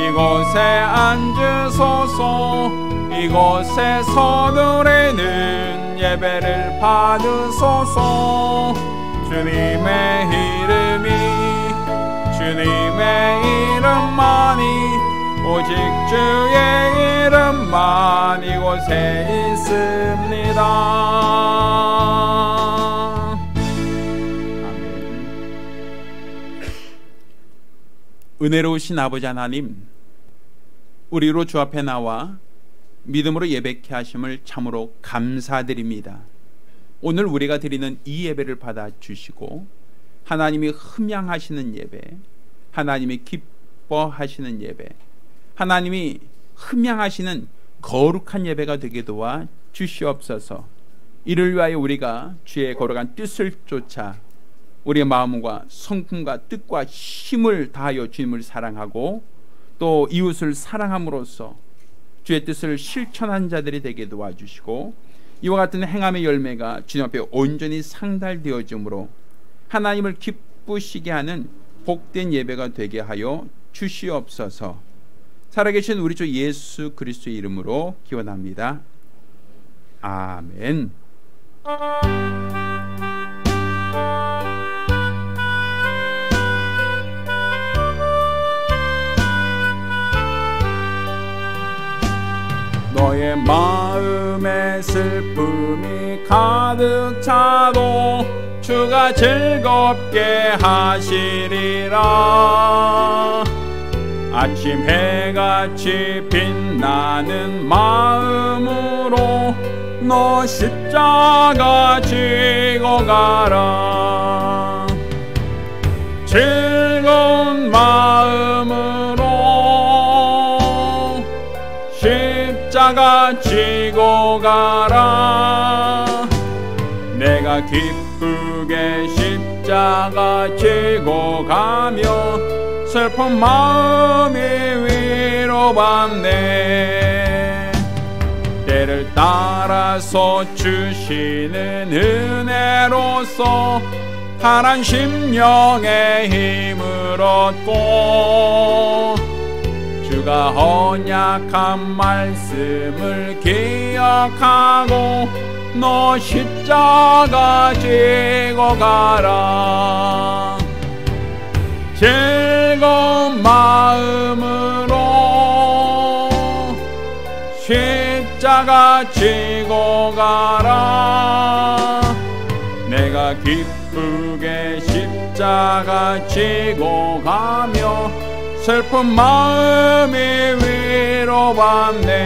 이곳에 앉으소서. 이곳에서 드리는 예배를 받으소서. 주님의 이름만이 오직 주의 이름만 이곳에 있습니다. 아멘. 은혜로우신 아버지 하나님, 우리로 주 앞에 나와 믿음으로 예배케 하심을 참으로 감사드립니다. 오늘 우리가 드리는 이 예배를 받아주시고 하나님이 흠양하시는 예배, 하나님이 기뻐하시는 예배, 하나님이 흠양하시는 거룩한 예배가 되게 도와 주시옵소서. 이를 위하여 우리가 주의 거룩한 뜻을 쫓아 우리의 마음과 성품과 뜻과 힘을 다하여 주님을 사랑하고 또 이웃을 사랑함으로써 주의 뜻을 실천한 자들이 되게 도와주시고 이와 같은 행함의 열매가 주님 앞에 온전히 상달되어지므로 하나님을 기쁘시게 하는 복된 예배가 되게 하여 주시옵소서. 살아계신 우리 주 예수 그리스도의 이름으로 기원합니다. 아멘. 너의 마음에 슬픔이 가득 차도 주가 즐겁게 하시리라. 아침 해같이 빛나는 마음으로 너 십자가 지고 가라. 즐거운 마음으로 십자가 지고 가라. 내가 기쁘게 십자가 지고 가며 슬픈 마음이 위로받네. 때를 따라서 주시는 은혜로서 파란 심령의 힘을 얻고 주가 언약한 말씀을 기억하고 너 십자가 지고 가라. 즐거운 마음으로 십자가 지고 가라. 내가 기쁘게 십자가 지고 가며 슬픈 마음이 위로받네.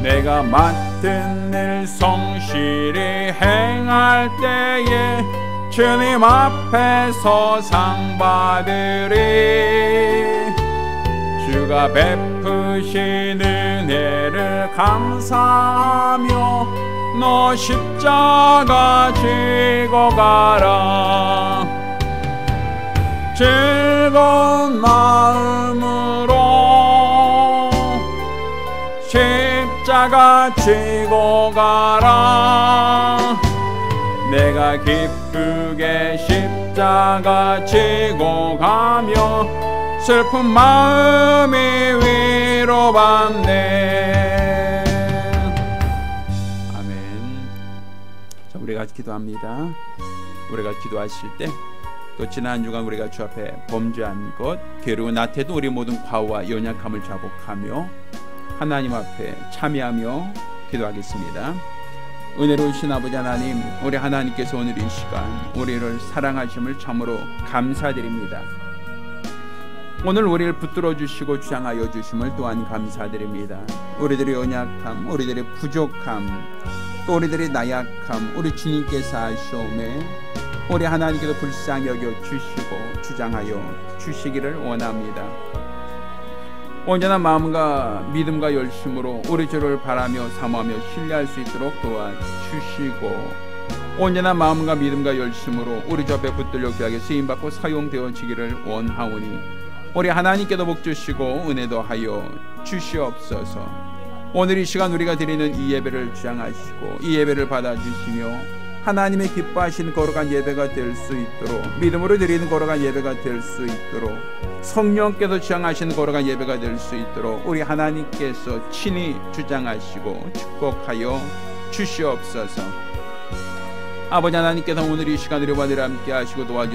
내가 맡은 일 성실히 행할 때에 주님 앞에서 상 받으리. 주가 베푸신 은혜를 감사하며 너 십자가 지고 가라. 즐거운 마음으로 십자가 지고 가라. 내가 기쁘게 십자가 지고 가며 슬픈 마음이 위로받네. 아멘. 자, 우리가 기도합니다. 우리가 기도하실 때 또 지난 한 주간 우리가 주 앞에 범죄한 것, 괴로운 나태도 우리 모든 과오와 연약함을 자복하며 하나님 앞에 참여하며 기도하겠습니다. 은혜로우신 아버지 하나님, 우리 하나님께서 오늘 이 시간 우리를 사랑하심을 참으로 감사드립니다. 오늘 우리를 붙들어 주시고 주장하여 주심을 또한 감사드립니다. 우리들의 연약함, 우리들의 부족함, 또 우리들의 나약함 우리 주님께서 아시오매 우리 하나님께서 불쌍히 여겨 주시고 주장하여 주시기를 원합니다. 온전한 마음과 믿음과 열심으로 우리 주를 바라며 사모하며 신뢰할 수 있도록 도와주시고, 온전한 마음과 믿음과 열심으로 우리 주 앞에 붙들려 귀하게 쓰임받고 사용되어지기를 원하오니 우리 하나님께도 복 주시고 은혜도 하여 주시옵소서. 오늘 이 시간 우리가 드리는 이 예배를 주장하시고 이 예배를 받아주시며 하나님의 기뻐하시는 거룩한 예배가 될 수 있도록, 믿음으로 드리는 거룩한 예배가 될 수 있도록, 성령께서 주장하시는 거룩한 예배가 될 수 있도록 우리 하나님께서 친히 주장하시고 축복하여 주시옵소서. 아버지 하나님께서 오늘 이 시간 우리와 늘 함께 하시고 도와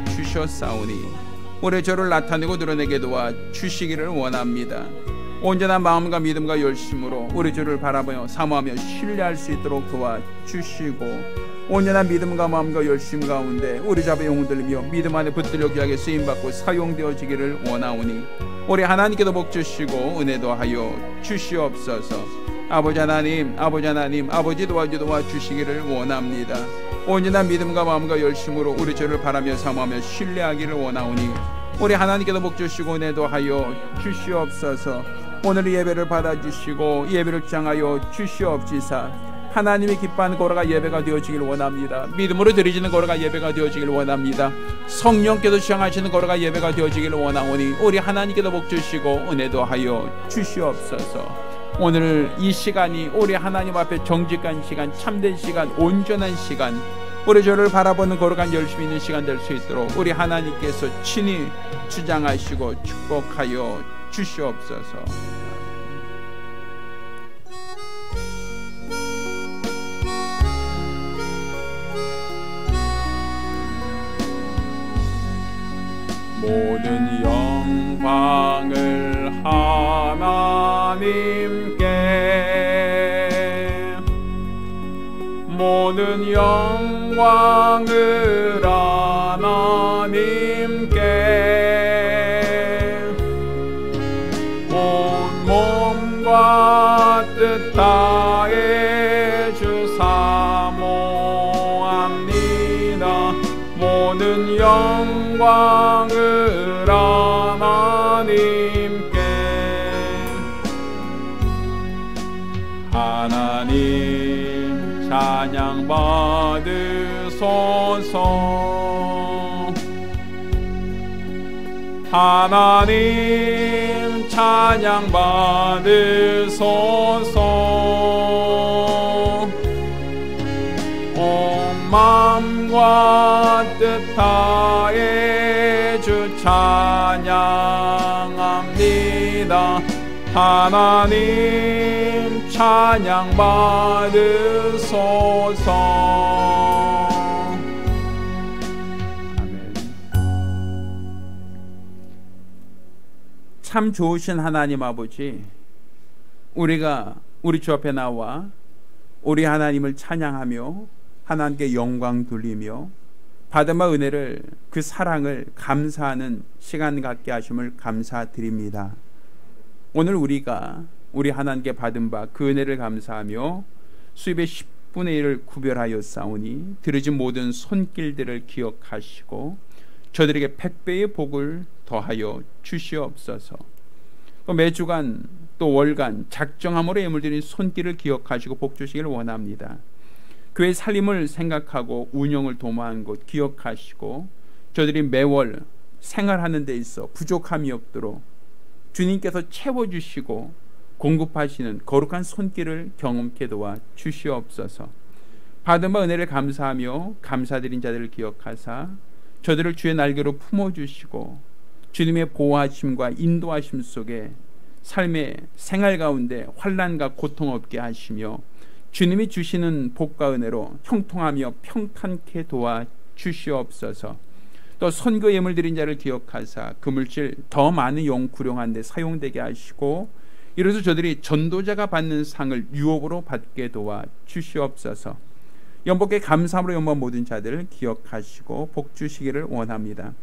주셨사오니 올해 저를 나타내고 드러내게 도와 주시기를 원합니다. 온전한 마음과 믿음과 열심으로 우리 주를 바라보며 사모하며 신뢰할 수 있도록 도와주시고, 온전한 믿음과 마음과 열심 가운데 우리 자의 영혼 들리며 믿음 안에 붙들려 귀하게 쓰임받고 사용되어지기를 원하오니 우리 하나님께도 복 주시고 은혜도 하여 주시옵소서. 아버지 하나님 아버지 도와주시기를 원합니다. 온전한 믿음과 마음과 열심으로 우리 주를 바라며 사모하며 신뢰하기를 원하오니 우리 하나님께도 복 주시고 은혜도 하여 주시옵소서. 오늘 예배를 받아주시고 예배를 주장하여 주시옵지사. 하나님이 기뻐하는 거룩한 예배가 되어지길 원합니다. 믿음으로 드리지는 거룩한 예배가 되어지길 원합니다. 성령께서 주장하시는 거룩한 예배가 되어지길 원하오니 우리 하나님께도 복 주시고 은혜도 하여 주시옵소서. 오늘 이 시간이 우리 하나님 앞에 정직한 시간, 참된 시간, 온전한 시간, 우리 주를 바라보는 거룩한 열심히 있는 시간 될 수 있도록 우리 하나님께서 친히 주장하시고 축복하여 주시옵소서. 모든 영광을 하나님께, 모든 영광을 하나님께, 온 몸과 뜻 다해 주 사모합니다. 모든 영광을 하나님께, 하나님 찬양 받으소서. 하나님 찬양 받으소서. 온 마음과 뜻 다해 주 찬양합니다. 하나님 찬양 받으소서. 아멘. 참 좋으신 하나님 아버지, 우리가 우리 주 앞에 나와 우리 하나님을 찬양하며 하나님께 영광 돌리며 받은 바 은혜를, 그 사랑을 감사하는 시간 갖게 하심을 감사드립니다. 오늘 우리가 우리 하나님께 받은 바 그 은혜를 감사하며 수입의 10분의 1을 구별하여 싸우니 들으신 모든 손길들을 기억하시고 저들에게 100배의 복을 더하여 주시옵소서. 매주간 또 월간 작정함으로 예물드린 손길을 기억하시고 복 주시기를 원합니다. 교회 살림을 생각하고 운영을 도모한 것 기억하시고 저들이 매월 생활하는 데 있어 부족함이 없도록 주님께서 채워주시고 공급하시는 거룩한 손길을 경험케 도와 주시옵소서. 받은 바 은혜를 감사하며 감사드린 자들을 기억하사 저들을 주의 날개로 품어주시고 주님의 보호하심과 인도하심 속에 삶의 생활 가운데 환난과 고통 없게 하시며 주님이 주시는 복과 은혜로 형통하며 평탄케 도와 주시옵소서. 또 선교 예물 드린 자를 기억하사 그 물질 더 많은 영 구령한 데 사용되게 하시고 이로써 저들이 전도자가 받는 상을 유업으로 받게 도와 주시옵소서. 연복에 감사함으로 연복한 모든 자들을 기억하시고 복 주시기를 원합니다.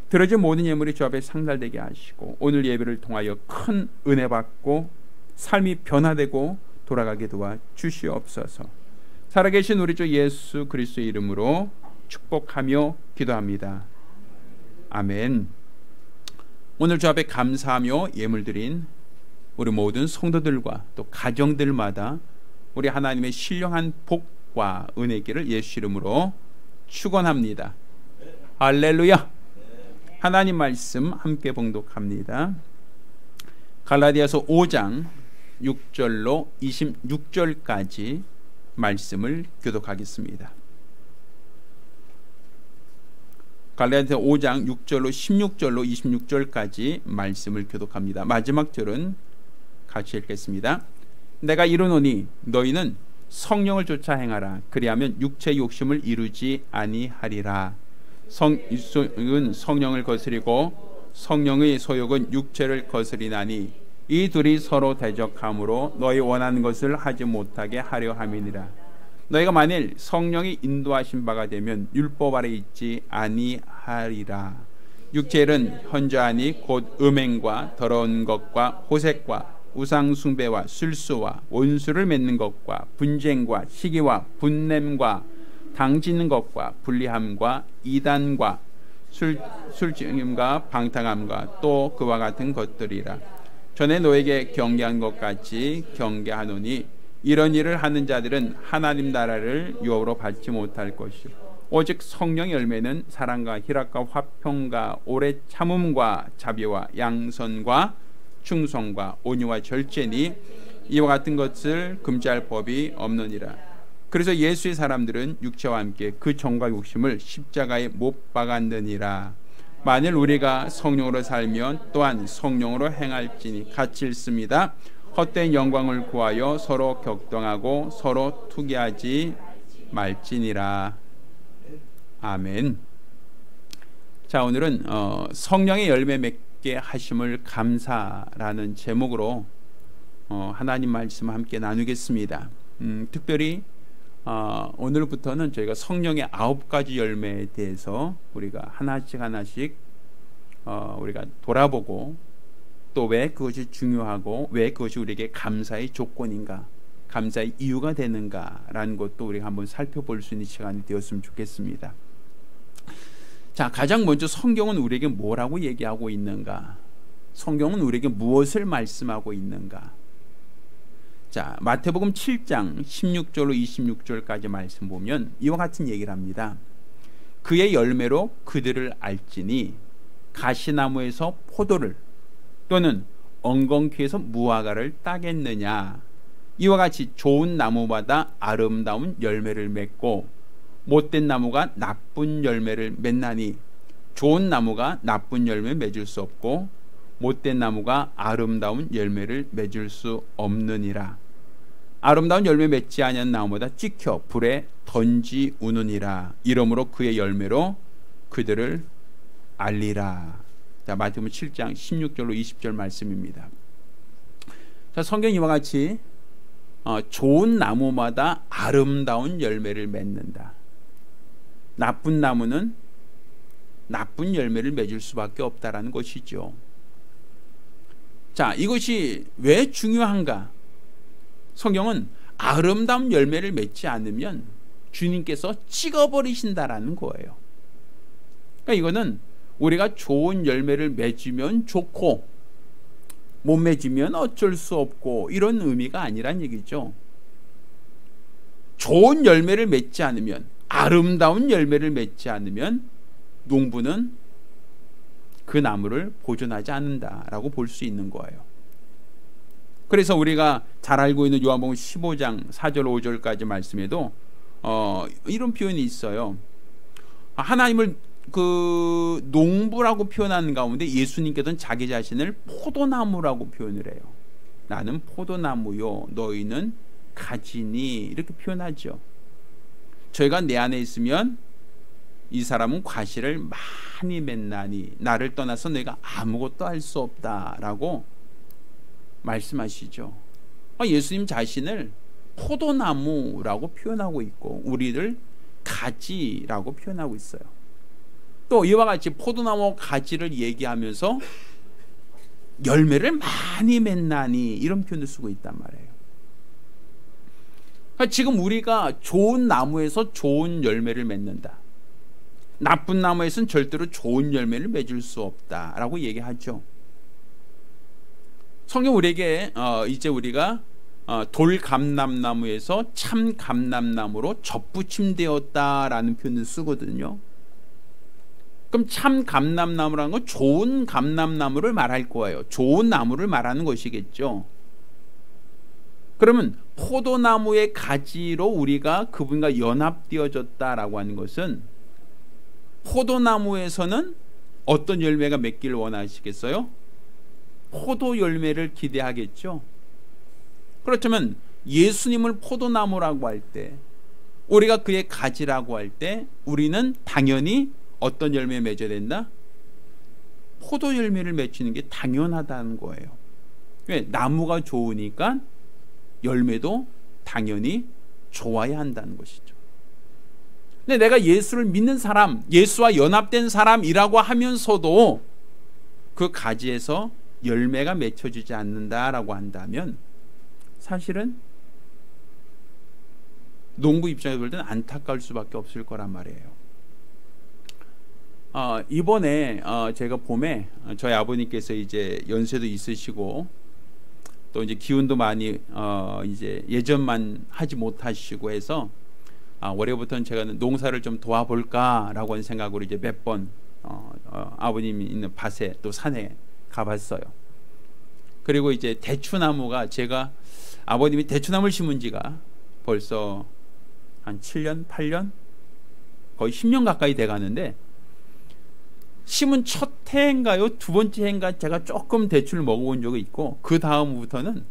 들어진 모든 예물이 주 앞에 상달되게 하시고 오늘 예배를 통하여 큰 은혜 받고 삶이 변화되고 돌아가게 도와 주시옵소서. 살아계신 우리 주 예수 그리스도의 이름으로 축복하며 기도합니다. 아멘. 오늘 주 앞에 감사하며 예물 드린 우리 모든 성도들과 또 가정들마다 우리 하나님의 신령한 복과 은혜기를 예수 이름으로 축원합니다. 할렐루야. 하나님 말씀 함께 봉독합니다. 갈라디아서 5장 6절로 26절까지 말씀을 교독하겠습니다. 갈라디아서 5장 6절로 16절로 26절까지 말씀을 교독합니다. 마지막 절은 같이 읽겠습니다. 내가 이르노니 너희는 성령을 쫓아 행하라. 그리하면 육체의 욕심을 이루지 아니하리라. 성욕은 성령을 거스리고 성령의 소욕은 육체를 거스리나니 이 둘이 서로 대적함으로 너희 원하는 것을 하지 못하게 하려 함이니라. 너희가 만일 성령이 인도하신 바가 되면 율법 아래 있지 아니하리라. 육체는 현저하니 곧 음행과 더러운 것과 호색과 우상 숭배와 술수와 원수를 맺는 것과 분쟁과 시기와 분냄과 당지는 것과 불리함과 이단과 술증임과 방탕함과 또 그와 같은 것들이라. 전에 너에게 경계한 것 같이 경계하노니 이런 일을 하는 자들은 하나님 나라를 유업으로 받지 못할 것이요 오직 성령의 열매는 사랑과 희락과 화평과 오래 참음과 자비와 양선과 충성과 온유와 절제니 이와 같은 것을 금지할 법이 없느니라. 그래서 예수의 사람들은 육체와 함께 그 정과 욕심을 십자가에 못 박았느니라. 만일 우리가 성령으로 살면 또한 성령으로 행할지니 같이 읽습니다. 헛된 영광을 구하여 서로 격동하고 서로 투기하지 말지니라. 아멘. 자, 오늘은 성령의 열매 맺게 하심을 감사라는 제목으로 하나님 말씀 함께 나누겠습니다. 특별히 오늘부터는 저희가 성령의 9가지 열매에 대해서 우리가 하나씩 우리가 돌아보고 또 왜 그것이 중요하고 왜 그것이 우리에게 감사의 조건인가, 감사의 이유가 되는가라는 것도 우리가 한번 살펴볼 수 있는 시간이 되었으면 좋겠습니다. 자, 가장 먼저 성경은 우리에게 뭐라고 얘기하고 있는가? 성경은 우리에게 무엇을 말씀하고 있는가? 자, 마태복음 7장 16절로 26절까지 말씀 보면 이와 같은 얘기를 합니다. 그의 열매로 그들을 알지니 가시나무에서 포도를 또는 엉겅퀴에서 무화과를 따겠느냐. 이와 같이 좋은 나무마다 아름다운 열매를 맺고 못된 나무가 나쁜 열매를 맺나니 좋은 나무가 나쁜 열매를 맺을 수 없고 못된 나무가 아름다운 열매를 맺을 수 없느니라. 아름다운 열매 맺지 아니한 나무보다 찍혀 불에 던지우느니라. 이러므로 그의 열매로 그들을 알리라. 자, 마태복음 7장 16절로 20절 말씀입니다. 자, 성경이 이와 같이 좋은 나무마다 아름다운 열매를 맺는다. 나쁜 나무는 나쁜 열매를 맺을 수밖에 없다라는 것이죠. 자, 이것이 왜 중요한가? 성경은 아름다운 열매를 맺지 않으면 주님께서 찍어버리신다라는 거예요. 그러니까 이거는 우리가 좋은 열매를 맺으면 좋고 못 맺으면 어쩔 수 없고 이런 의미가 아니란 얘기죠. 좋은 열매를 맺지 않으면, 아름다운 열매를 맺지 않으면 농부는 그 나무를 보존하지 않는다라고 볼 수 있는 거예요. 그래서 우리가 잘 알고 있는 요한복음 15장 4절 5절까지 말씀에도 이런 표현이 있어요. 하나님을 그 농부라고 표현하는 가운데 예수님께서는 자기 자신을 포도나무라고 표현을 해요. 나는 포도나무요 너희는 가지니, 이렇게 표현하죠. 저희가 내 안에 있으면 이 사람은 과실을 많이 맺나니 나를 떠나서 너희가 아무것도 할 수 없다라고 말씀하시죠. 예수님 자신을 포도나무라고 표현하고 있고 우리를 가지라고 표현하고 있어요. 또 이와 같이 포도나무 가지를 얘기하면서 열매를 많이 맺나니 이런 표현을 쓰고 있단 말이에요. 그러니까 지금 우리가 좋은 나무에서 좋은 열매를 맺는다, 나쁜 나무에서는 절대로 좋은 열매를 맺을 수 없다라고 얘기하죠. 성경 우리에게 이제 우리가 돌감람나무에서 참감람나무로 접붙임되었다라는 표현을 쓰거든요. 그럼 참감람나무라는 건 좋은 감람나무를 말할 거예요. 좋은 나무를 말하는 것이겠죠. 그러면 포도나무의 가지로 우리가 그분과 연합되어졌다라고 하는 것은 포도나무에서는 어떤 열매가 맺기를 원하시겠어요? 포도 열매를 기대하겠죠. 그렇다면 예수님을 포도나무라고 할 때, 우리가 그의 가지라고 할 때 우리는 당연히 어떤 열매 맺어야 된다? 포도 열매를 맺히는 게 당연하다는 거예요. 왜? 나무가 좋으니까 열매도 당연히 좋아야 한다는 것이죠. 근데 내가 예수를 믿는 사람, 예수와 연합된 사람이라고 하면서도 그 가지에서 열매가 맺혀지지 않는다라고 한다면 사실은 농부 입장에서 볼 때는 안타까울 수밖에 없을 거란 말이에요. 이번에 제가 봄에 저희 아버님께서 이제 연세도 있으시고 또 이제 기운도 많이 이제 예전만 하지 못하시고 해서 올해부터는 제가 농사를 좀 도와볼까라고 하는 생각으로 이제 몇 번 아버님이 있는 밭에 또 산에 가봤어요. 그리고 이제 대추나무가 제가 아버님이 대추나무를 심은 지가 벌써 한 7년, 8년? 거의 10년 가까이 돼 가는데 심은 첫 해인가요? 두 번째 해인가 제가 조금 대추를 먹어본 적이 있고 그 다음부터는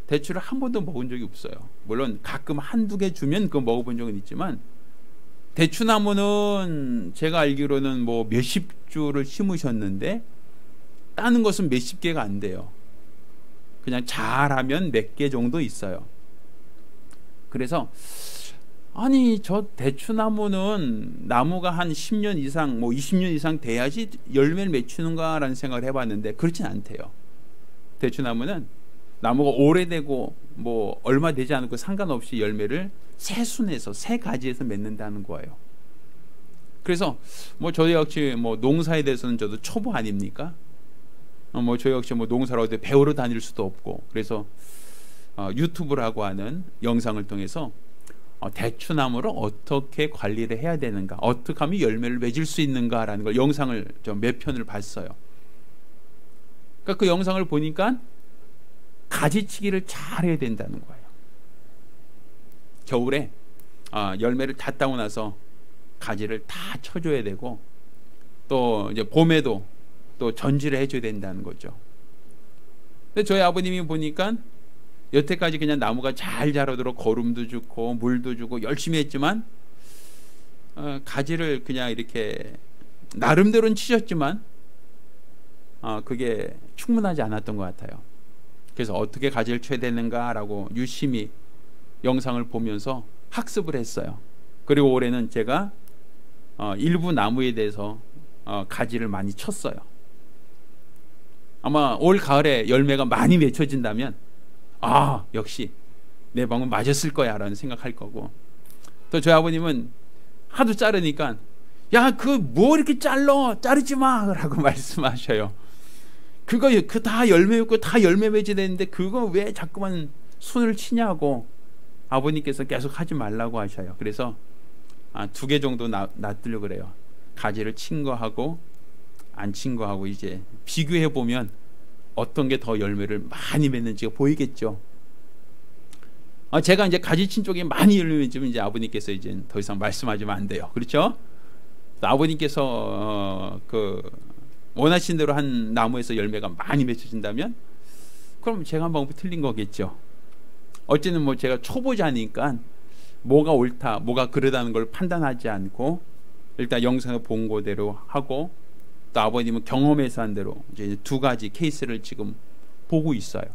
대추를 한 번도 먹은 적이 없어요. 물론 가끔 한두 개 주면 그거 먹어본 적은 있지만 대추나무는 제가 알기로는 뭐 몇십 주를 심으셨는데 따는 것은 몇십 개가 안 돼요. 그냥 잘하면 몇 개 정도 있어요. 그래서 아니 저 대추나무는 나무가 한 10년 이상 뭐 20년 이상 돼야지 열매를 맺히는가라는 생각을 해봤는데 그렇진 않대요. 대추나무는 나무가 오래되고 뭐 얼마 되지 않고 상관없이 열매를 새 순에서 새 가지에서 맺는다는 거예요. 그래서 뭐 저 역시 뭐 농사에 대해서는 저도 초보 아닙니까? 뭐 저 역시 뭐 농사를 어디 배우러 다닐 수도 없고 그래서 유튜브라고 하는 영상을 통해서 대추나무를 어떻게 관리를 해야 되는가, 어떻게 하면 열매를 맺을 수 있는가라는 걸 영상을 좀 몇 편을 봤어요. 그러니까 그 영상을 보니까 가지치기를 잘 해야 된다는 거예요. 겨울에 열매를 다 따고 나서 가지를 다 쳐줘야 되고 또 이제 봄에도 또 전지를 해줘야 된다는 거죠. 근데 저희 아버님이 보니까 여태까지 그냥 나무가 잘 자라도록 거름도 주고 물도 주고 열심히 했지만 가지를 그냥 이렇게 나름대로는 치셨지만 그게 충분하지 않았던 것 같아요. 그래서 어떻게 가지를 쳐야 되는가라고 유심히 영상을 보면서 학습을 했어요. 그리고 올해는 제가 일부 나무에 대해서 가지를 많이 쳤어요. 아마 올 가을에 열매가 많이 맺혀진다면 역시 내 방은 맞았을 거야 라는 생각할 거고 또 저희 아버님은 하도 자르니까 야 그 뭐 이렇게 자르지 마 라고 말씀하셔요. 그거 그 다 열매 맺고 다 열매 맺어야 되는데 그거 왜 자꾸만 손을 치냐고 아버님께서 계속 하지 말라고 하셔요. 그래서 2개 정도 놔두려고 그래요. 가지를 친 거하고 안 친 거하고 이제 비교해 보면 어떤 게 더 열매를 많이 맺는지가 보이겠죠. 제가 이제 가지 친 쪽에 많이 열매 맺으면 이제 아버님께서 이제 더 이상 말씀하시면 안 돼요. 그렇죠? 아버님께서 원하신 대로 한 나무에서 열매가 많이 맺혀진다면 그럼 제가 한 방법 틀린 거겠죠. 어쨌든 뭐 제가 초보자니까 뭐가 옳다, 뭐가 그르다는 걸 판단하지 않고 일단 영상을 본 거대로 하고 또 아버님은 경험해서 한 대로 이제 2가지 케이스를 지금 보고 있어요.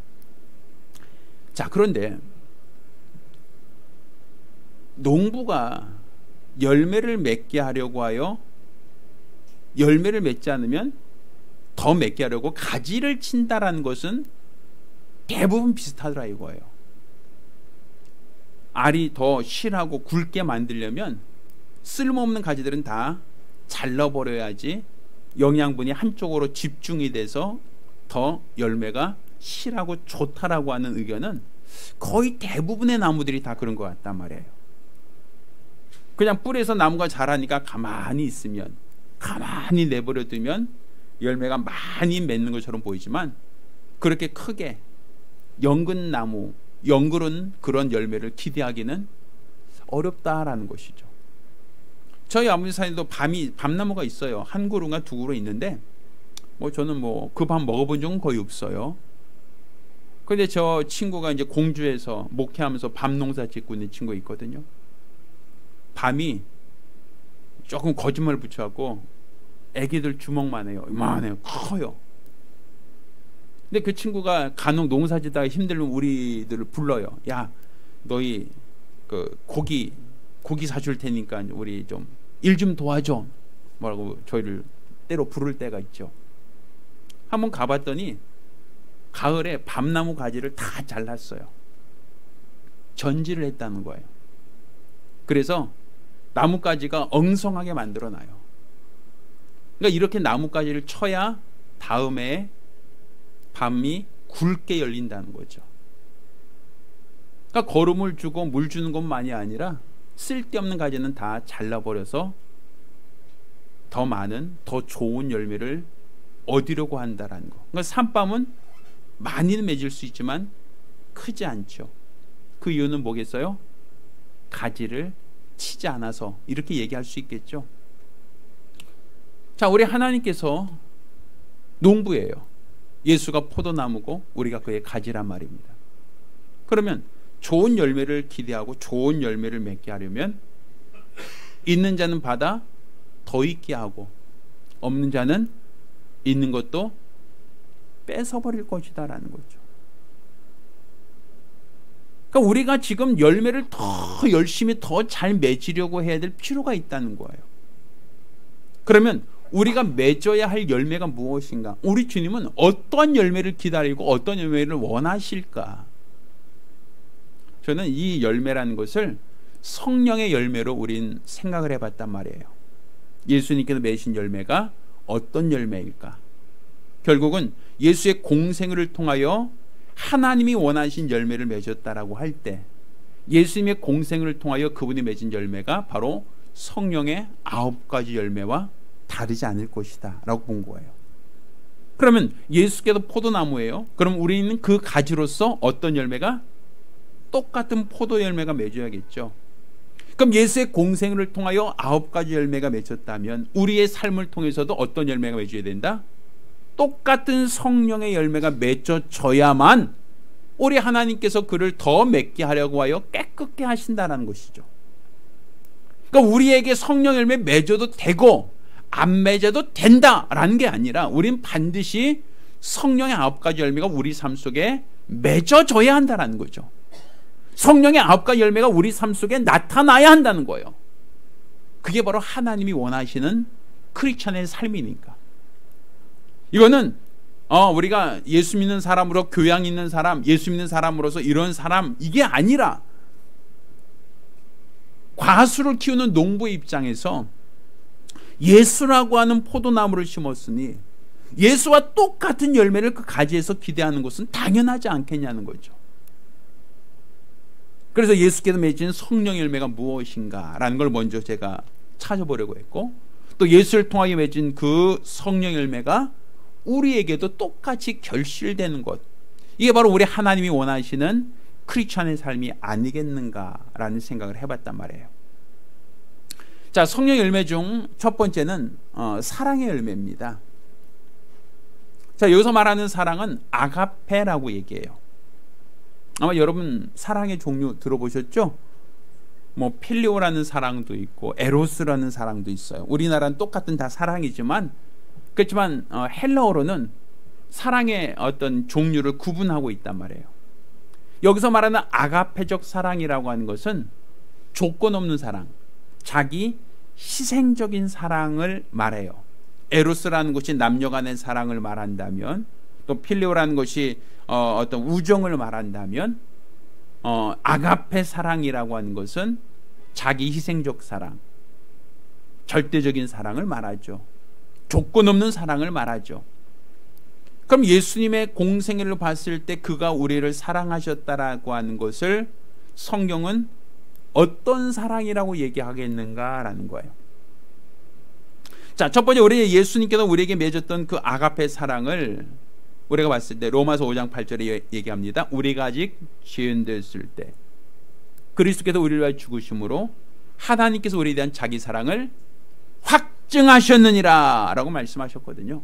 자, 그런데 농부가 열매를 맺게 하려고 하여 열매를 맺지 않으면 더 맺게 하려고 가지를 친다라는 것은 대부분 비슷하더라 이거예요. 알이 더 실하고 굵게 만들려면 쓸모없는 가지들은 다 잘라버려야지 영양분이 한쪽으로 집중이 돼서 더 열매가 실하고 좋다라고 하는 의견은 거의 대부분의 나무들이 다 그런 것 같단 말이에요. 그냥 뿌리에서 나무가 자라니까 가만히 있으면 가만히 내버려 두면 열매가 많이 맺는 것처럼 보이지만 그렇게 크게 연근나무, 연그른 그런 열매를 기대하기는 어렵다라는 것이죠. 저희 아버지 산에도 밤나무가 있어요. 한 그루가 두 그루 있는데 저는 그 밤 먹어본 적은 거의 없어요. 근데 저 친구가 이제 공주에서 목회하면서 밤 농사 짓고 있는 친구가 있거든요. 밤이 조금 거짓말 붙여갖고 애기들 주먹만 해요. 이만해요. 커요. 근데 그 친구가 간혹 농사 짓다가 힘들면 우리들을 불러요. 야, 너희 고기 사줄 테니까 우리 좀 일 좀 도와줘. 뭐라고 저희를 때로 부를 때가 있죠. 한번 가봤더니 가을에 밤나무 가지를 다 잘랐어요. 전지를 했다는 거예요. 그래서 나뭇가지가 엉성하게 만들어놔요. 그러니까 이렇게 나뭇가지를 쳐야 다음에 밤이 굵게 열린다는 거죠. 그러니까 거름을 주고 물 주는 것만이 아니라 쓸데없는 가지는 다 잘라버려서 더 많은, 더 좋은 열매를 얻으려고 한다라는 거. 그러니까 산밤은 많이는 맺을 수 있지만 크지 않죠. 그 이유는 뭐겠어요? 가지를 치지 않아서, 이렇게 얘기할 수 있겠죠. 자, 우리 하나님께서 농부예요. 예수가 포도나무고 우리가 그의 가지란 말입니다. 그러면 좋은 열매를 기대하고 좋은 열매를 맺게 하려면 있는 자는 받아 더 있게 하고 없는 자는 있는 것도 뺏어버릴 것이다 라는 거죠. 그러니까 우리가 지금 열매를 더 열심히 더 잘 맺으려고 해야 될 필요가 있다는 거예요. 그러면 우리가 맺어야 할 열매가 무엇인가? 우리 주님은 어떤 열매를 기다리고 어떤 열매를 원하실까? 저는 이 열매라는 것을 성령의 열매로 우린 생각을 해봤단 말이에요. 예수님께서 맺으신 열매가 어떤 열매일까? 결국은 예수의 공생을 통하여 하나님이 원하신 열매를 맺었다라고 할 때 예수님의 공생을 통하여 그분이 맺은 열매가 바로 성령의 9가지 열매와 다르지 않을 것이다 라고 본 거예요. 그러면 예수께서 포도나무예요. 그럼 우리는 그 가지로서 어떤 열매가? 똑같은 포도 열매가 맺어야겠죠. 그럼 예수의 공생을 통하여 9가지 열매가 맺었다면 우리의 삶을 통해서도 어떤 열매가 맺어야 된다? 똑같은 성령의 열매가 맺어져야만 우리 하나님께서 그를 더 맺게 하려고 하여 깨끗게 하신다는 것이죠. 그러니까 우리에게 성령 열매 맺어도 되고 안 맺어도 된다라는 게 아니라 우린 반드시 성령의 9가지 열매가 우리 삶 속에 맺어져야 한다는 거죠. 성령의 9가지 열매가 우리 삶 속에 나타나야 한다는 거예요. 그게 바로 하나님이 원하시는 크리스천의 삶이니까. 이거는 우리가 예수 믿는 사람으로 교양 있는 사람, 예수 믿는 사람으로서 이런 사람, 이게 아니라 과수를 키우는 농부의 입장에서 예수라고 하는 포도나무를 심었으니 예수와 똑같은 열매를 그 가지에서 기대하는 것은 당연하지 않겠냐는 거죠. 그래서 예수께서 맺은 성령 열매가 무엇인가라는 걸 먼저 제가 찾아보려고 했고, 또 예수를 통하여 맺은 그 성령 열매가 우리에게도 똑같이 결실되는 것, 이게 바로 우리 하나님이 원하시는 크리스천의 삶이 아니겠는가라는 생각을 해봤단 말이에요. 자, 성령 열매 중 첫 번째는 사랑의 열매입니다. 자, 여기서 말하는 사랑은 아가페라고 얘기해요. 아마 여러분 사랑의 종류 들어보셨죠? 필리오라는 사랑도 있고 에로스라는 사랑도 있어요. 우리나라는 똑같은 다 사랑이지만, 그렇지만 헬라어로는 사랑의 어떤 종류를 구분하고 있단 말이에요. 여기서 말하는 아가페적 사랑이라고 하는 것은 조건 없는 사랑, 자기 희생적인 사랑을 말해요. 에로스라는 것이 남녀 간의 사랑을 말한다면, 또 필리오라는 것이 어떤 우정을 말한다면, 아가페 사랑이라고 하는 것은 자기 희생적 사랑, 절대적인 사랑을 말하죠. 조건 없는 사랑을 말하죠. 그럼 예수님의 공생애를 봤을 때 그가 우리를 사랑하셨다라고 하는 것을 성경은 어떤 사랑이라고 얘기하겠는가라는 거예요. 자, 첫 번째, 우리 예수님께서 우리에게 맺었던 그 아가페 사랑을 우리가 봤을 때 로마서 5장 8절에 얘기합니다. 우리가 아직 죄인 됐을 때 그리스도께서 우리를 위하여 죽으심으로 하나님께서 우리에 대한 자기 사랑을 확증하셨느니라 라고 말씀하셨거든요.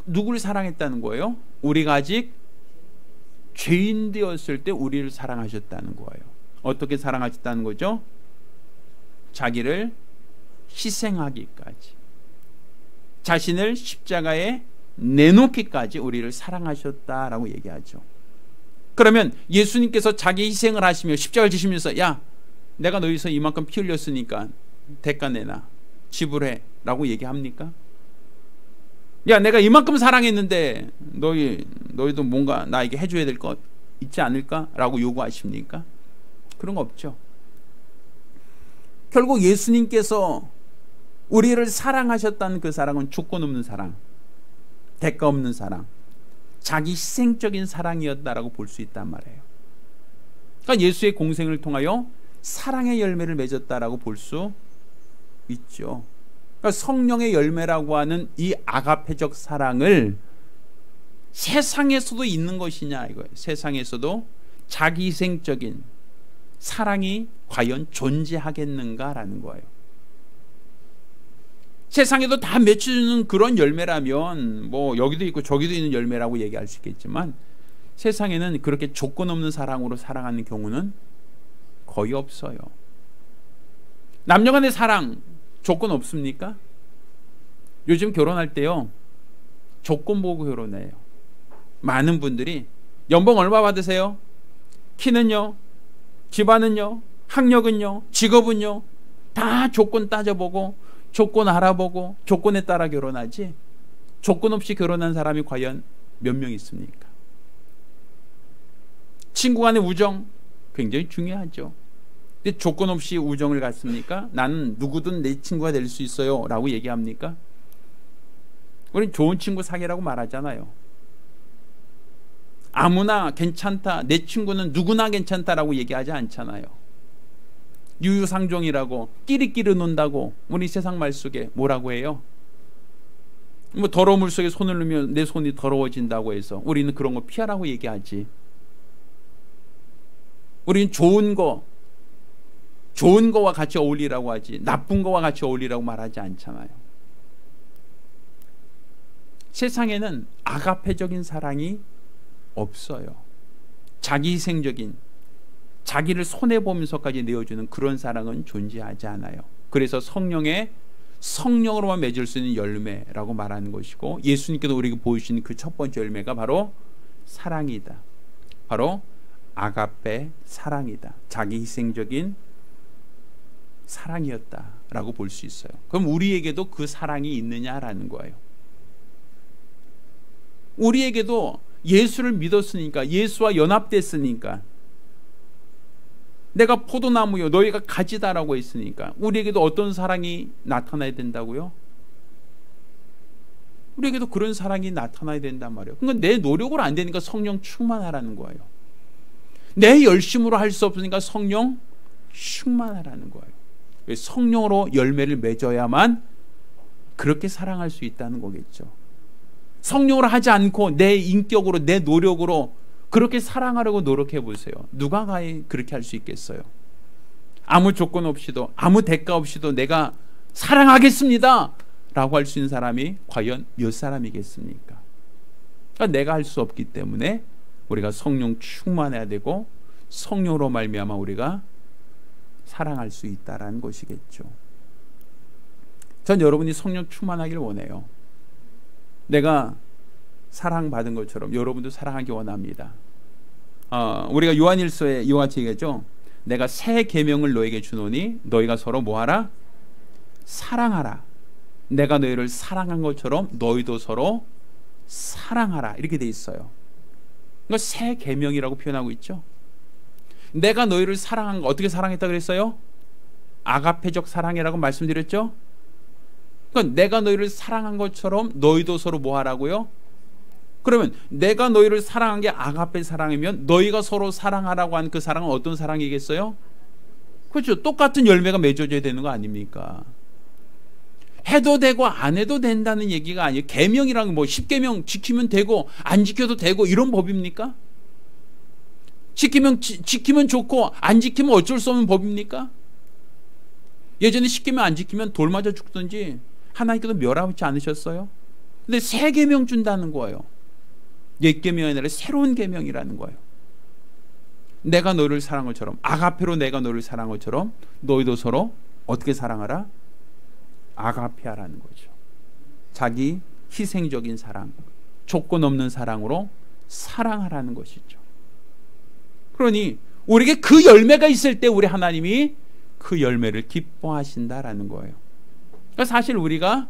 누구를 사랑했다는 거예요? 우리가 아직 죄인 되었을 때 우리를 사랑하셨다는 거예요. 어떻게 사랑하셨다는 거죠? 자기를 희생하기까지, 자신을 십자가에 내놓기까지 우리를 사랑하셨다라고 얘기하죠. 그러면 예수님께서 자기 희생을 하시며 십자가를 지시면서 야, 내가 너희서 이만큼 피 흘렸으니까 대가 내놔, 지불해 라고 얘기합니까? 야, 내가 이만큼 사랑했는데 너희도 뭔가 나에게 해줘야 될 것 있지 않을까? 라고 요구하십니까? 그런 거 없죠. 결국 예수님께서 우리를 사랑하셨다는 그 사랑은 조건 없는 사랑, 대가 없는 사랑, 자기 희생적인 사랑이었다라고 볼 수 있단 말이에요. 그러니까 예수의 공생을 통하여 사랑의 열매를 맺었다라고 볼 수 있죠. 그러니까 성령의 열매라고 하는 이 아가페적 사랑을 세상에서도 있는 것이냐 이거예요. 세상에서도 자기 희생적인 사랑이 과연 존재하겠는가라는 거예요. 세상에도 다 맺혀주는 그런 열매라면 뭐 여기도 있고 저기도 있는 열매라고 얘기할 수 있겠지만 세상에는 그렇게 조건 없는 사랑으로 사랑하는 경우는 거의 없어요. 남녀 간의 사랑 조건 없습니까? 요즘 결혼할 때요, 조건 보고 결혼해요. 많은 분들이 연봉 얼마 받으세요? 키는요? 집안은요? 학력은요? 직업은요? 다 조건 따져보고 조건 알아보고 조건에 따라 결혼하지, 조건 없이 결혼한 사람이 과연 몇 명 있습니까? 친구 간의 우정 굉장히 중요하죠. 근데 조건 없이 우정을 갖습니까? 나는 누구든 내 친구가 될 수 있어요 라고 얘기합니까? 우린 좋은 친구 사귀라고 말하잖아요. 아무나 괜찮다, 내 친구는 누구나 괜찮다라고 얘기하지 않잖아요. 유유상종이라고 끼리끼리 논다고 우리 세상 말 속에 뭐라고 해요? 뭐 더러운 물 속에 손을 넣으면 내 손이 더러워진다고 해서 우리는 그런 거 피하라고 얘기하지. 우리는 좋은 거와 같이 어울리라고 하지 나쁜 거와 같이 어울리라고 말하지 않잖아요. 세상에는 아가페적인 사랑이 없어요. 자기 희생적인, 자기를 손해보면서까지 내어주는 그런 사랑은 존재하지 않아요. 그래서 성령으로만 맺을 수 있는 열매라고 말하는 것이고, 예수님께서 우리에게 보여주신 그 첫 번째 열매가 바로 사랑이다. 바로 아가페 사랑이다. 자기 희생적인 사랑이었다라고 볼 수 있어요. 그럼 우리에게도 그 사랑이 있느냐라는 거예요. 우리에게도 예수를 믿었으니까, 예수와 연합됐으니까, 내가 포도나무요 너희가 가지다라고 했으니까 우리에게도 어떤 사랑이 나타나야 된다고요? 우리에게도 그런 사랑이 나타나야 된단 말이에요. 그러니까 내 노력으로 안 되니까 성령 충만하라는 거예요. 내 열심으로 할 수 없으니까 성령 충만하라는 거예요. 성령으로 열매를 맺어야만 그렇게 사랑할 수 있다는 거겠죠. 성령으로 하지 않고 내 인격으로, 내 노력으로 그렇게 사랑하려고 노력해 보세요. 누가 그렇게 할 수 있겠어요? 아무 조건 없이도, 아무 대가 없이도 내가 사랑하겠습니다 라고 할 수 있는 사람이 과연 몇 사람이겠습니까? 그러니까 내가 할 수 없기 때문에 우리가 성령 충만해야 되고, 성령으로 말미암아 우리가 사랑할 수 있다라는 것이겠죠. 전 여러분이 성령 충만하기를 원해요. 내가 사랑받은 것처럼 여러분도 사랑하기 원합니다. 우리가 요한일서에 이와 같이 얘기하죠. 내가 새 계명을 너에게 주노니 너희가 서로 뭐하라? 사랑하라. 내가 너희를 사랑한 것처럼 너희도 서로 사랑하라. 이렇게 돼 있어요. 그러니까 새 계명이라고 표현하고 있죠. 내가 너희를 사랑한 거 어떻게 사랑했다 그랬어요? 아가페적 사랑이라고 말씀드렸죠. 그러니까 내가 너희를 사랑한 것처럼 너희도 서로 뭐 하라고요? 그러면 내가 너희를 사랑한 게 아가페 사랑이면 너희가 서로 사랑하라고 한 그 사랑은 어떤 사랑이겠어요? 그렇죠. 똑같은 열매가 맺어져야 되는 거 아닙니까? 해도 되고 안 해도 된다는 얘기가 아니에요. 계명이란 뭐 10계명 지키면 되고 안 지켜도 되고 이런 법입니까? 지키면 좋고 안 지키면 어쩔 수 없는 법입니까? 예전에 지키면 안 지키면 돌 맞아 죽든지 하나님께서 멸하지 않으셨어요? 근데 새 계명 준다는 거예요. 옛 계명이 아니라 새로운 계명이라는 거예요. 내가 너를 사랑한 것처럼, 아가페로 내가 너를 사랑한 것처럼 너희도 서로 어떻게 사랑하라? 아가페하라는 거죠. 자기 희생적인 사랑, 조건 없는 사랑으로 사랑하라는 것이죠. 그러니 우리에게 그 열매가 있을 때 우리 하나님이 그 열매를 기뻐하신다라는 거예요. 그러니까 사실 우리가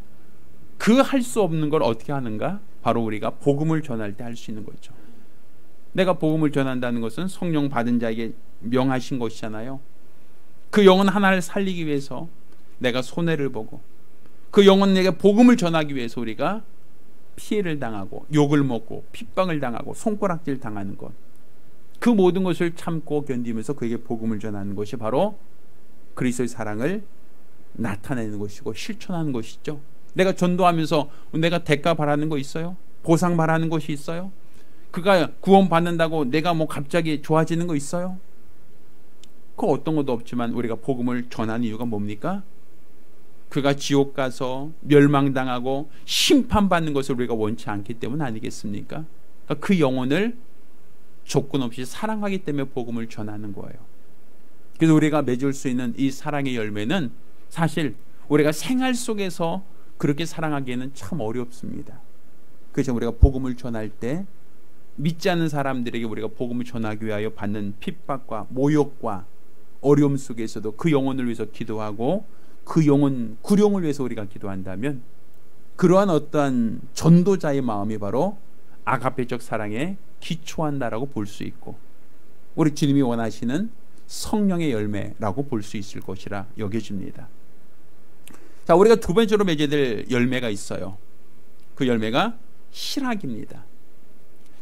그 할 수 없는 걸 어떻게 하는가? 바로 우리가 복음을 전할 때 할 수 있는 거죠. 내가 복음을 전한다는 것은 성령 받은 자에게 명하신 것이잖아요. 그 영혼 하나를 살리기 위해서 내가 손해를 보고 그 영혼에게 복음을 전하기 위해서 우리가 피해를 당하고 욕을 먹고 핍박을 당하고 손가락질 당하는 것, 그 모든 것을 참고 견디면서 그에게 복음을 전하는 것이 바로 그리스도의 사랑을 나타내는 것이고 실천하는 것이죠. 내가 전도하면서 내가 대가 바라는 거 있어요? 보상 바라는 것이 있어요? 그가 구원 받는다고 내가 뭐 갑자기 좋아지는 거 있어요? 그 어떤 것도 없지만 우리가 복음을 전하는 이유가 뭡니까? 그가 지옥 가서 멸망당하고 심판받는 것을 우리가 원치 않기 때문 아니겠습니까? 그러니까 그 영혼을 조건 없이 사랑하기 때문에 복음을 전하는 거예요. 그래서 우리가 맺을 수 있는 이 사랑의 열매는 사실 우리가 생활 속에서 그렇게 사랑하기에는 참 어렵습니다. 그래서 우리가 복음을 전할 때 믿지 않는 사람들에게 우리가 복음을 전하기 위하여 받는 핍박과 모욕과 어려움 속에서도 그 영혼을 위해서 기도하고 그 영혼 구령을 위해서 우리가 기도한다면 그러한 어떠한 전도자의 마음이 바로 아가페적 사랑에 기초한다라고 볼 수 있고 우리 주님이 원하시는 성령의 열매라고 볼 수 있을 것이라 여겨집니다. 자, 우리가 두 번째로 맺어야 될 열매가 있어요. 그 열매가 희락입니다.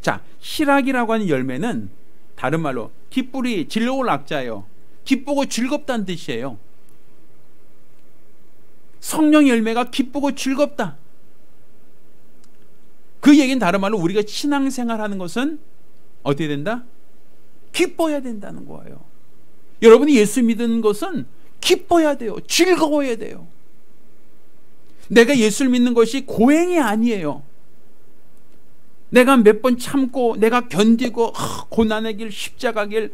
자, 희락이라고 하는 열매는 다른 말로 기쁘리 즐거울 악자예요. 기쁘고 즐겁다는 뜻이에요. 성령 열매가 기쁘고 즐겁다. 그 얘기는 다른 말로 우리가 신앙생활하는 것은 어떻게 된다? 기뻐야 된다는 거예요. 여러분이 예수 믿는 것은 기뻐야 돼요. 즐거워야 돼요. 내가 예수를 믿는 것이 고행이 아니에요. 내가 몇 번 참고 내가 견디고 고난의 길, 십자가 길,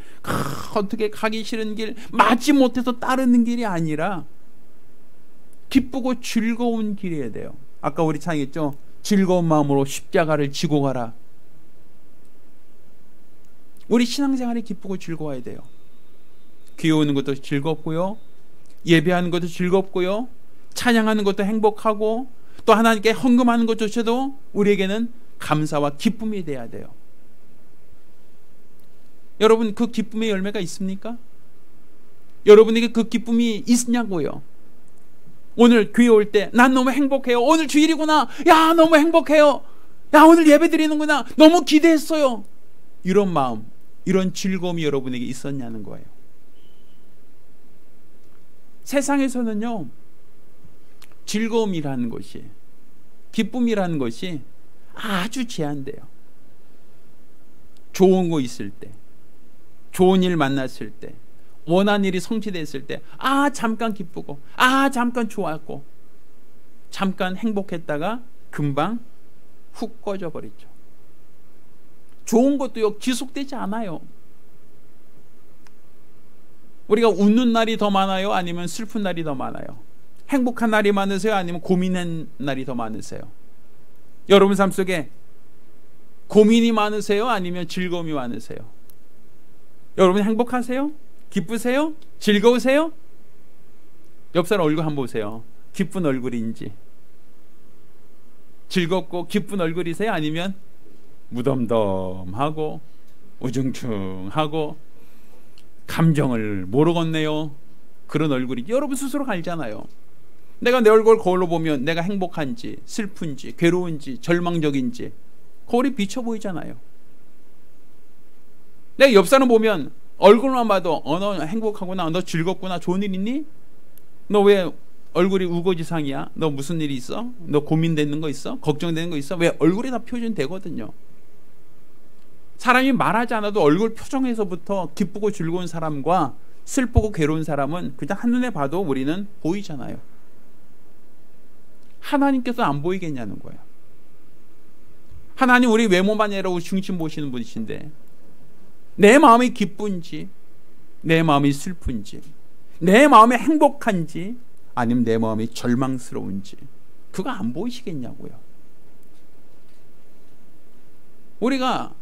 어떻게 가기 싫은 길, 맞지 못해서 따르는 길이 아니라 기쁘고 즐거운 길이어야 돼요. 아까 우리 찬양했죠? 즐거운 마음으로 십자가를 지고 가라. 우리 신앙생활이 기쁘고 즐거워야 돼요. 교회 오는 것도 즐겁고요, 예배하는 것도 즐겁고요, 찬양하는 것도 행복하고 또 하나님께 헌금하는 것조차도 우리에게는 감사와 기쁨이 돼야 돼요. 여러분, 그 기쁨의 열매가 있습니까? 여러분에게 그 기쁨이 있냐고요. 오늘 교회 올 때 난 너무 행복해요. 오늘 주일이구나. 야, 너무 행복해요. 야, 오늘 예배 드리는구나. 너무 기대했어요. 이런 마음, 이런 즐거움이 여러분에게 있었냐는 거예요. 세상에서는요, 즐거움이라는 것이, 기쁨이라는 것이 아주 제한돼요. 좋은 거 있을 때, 좋은 일 만났을 때, 원한 일이 성취됐을 때, 잠깐 기쁘고, 잠깐 좋았고, 잠깐 행복했다가 금방 훅 꺼져버리죠. 좋은 것도요, 지속되지 않아요. 우리가 웃는 날이 더 많아요? 아니면 슬픈 날이 더 많아요? 행복한 날이 많으세요? 아니면 고민한 날이 더 많으세요? 여러분 삶 속에 고민이 많으세요? 아니면 즐거움이 많으세요? 여러분 행복하세요? 기쁘세요? 즐거우세요? 옆 사람 얼굴 한번 보세요. 기쁜 얼굴인지, 즐겁고 기쁜 얼굴이세요? 아니면 무덤덤하고 우중충하고 감정을 모르겠네요, 그런 얼굴이 여러분 스스로 알잖아요. 내가 내 얼굴 거울로 보면 내가 행복한지 슬픈지 괴로운지 절망적인지 거울이 비쳐 보이잖아요. 내가 옆 사람 보면 얼굴만 봐도 너 행복하구나, 너 즐겁구나, 좋은 일 있니? 너 왜 얼굴이 우거지상이야? 너 무슨 일이 있어? 너 고민되는 거 있어? 걱정되는 거 있어? 왜 얼굴이 다 표현되거든요. 사람이 말하지 않아도 얼굴 표정에서부터 기쁘고 즐거운 사람과 슬프고 괴로운 사람은 그냥 한눈에 봐도 우리는 보이잖아요. 하나님께서 안 보이겠냐는 거예요. 하나님 우리 외모만이라고 중심 보시는 분이신데 내 마음이 기쁜지 내 마음이 슬픈지 내 마음이 행복한지 아니면 내 마음이 절망스러운지 그거 안 보이시겠냐고요. 우리가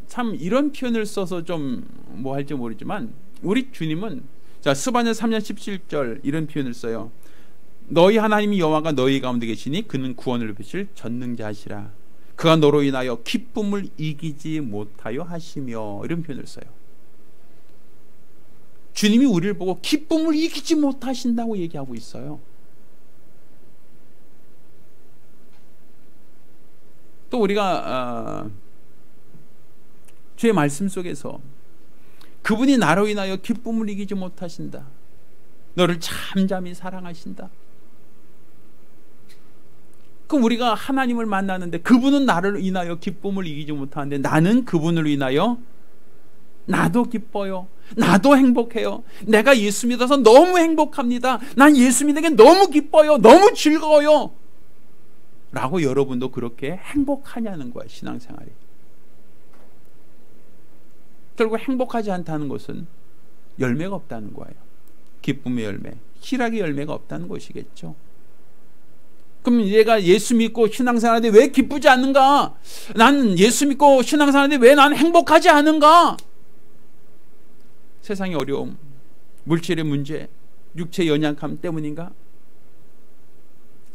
참 이런 표현을 써서 좀 뭐 할지 모르지만 우리 주님은 자 스바냐 3장 17절 이런 표현을 써요. 너희 하나님 여호와가 너희 가운데 계시니 그는 구원을 베푸실 전능자시라. 그가 너로 인하여 기쁨을 이기지 못하여 하시며 이런 표현을 써요. 주님이 우리를 보고 기쁨을 이기지 못하신다고 얘기하고 있어요. 또 우리가 주의 말씀 속에서 그분이 나로 인하여 기쁨을 이기지 못하신다. 너를 잠잠히 사랑하신다. 그럼 우리가 하나님을 만나는데 그분은 나를 인하여 기쁨을 이기지 못하는데 나는 그분을 인하여 나도 기뻐요. 나도 행복해요. 내가 예수 믿어서 너무 행복합니다. 난 예수 믿는 게 너무 기뻐요. 너무 즐거워요. 라고 여러분도 그렇게 행복하냐는 거야, 신앙생활이. 결국 행복하지 않다는 것은 열매가 없다는 거예요. 기쁨의 열매, 희락의 열매가 없다는 것이겠죠. 그럼 얘가 예수 믿고 신앙생활하는데 왜 기쁘지 않는가? 나는 예수 믿고 신앙생활하는데 왜 나는 행복하지 않은가? 세상의 어려움, 물질의 문제, 육체의 연약함 때문인가?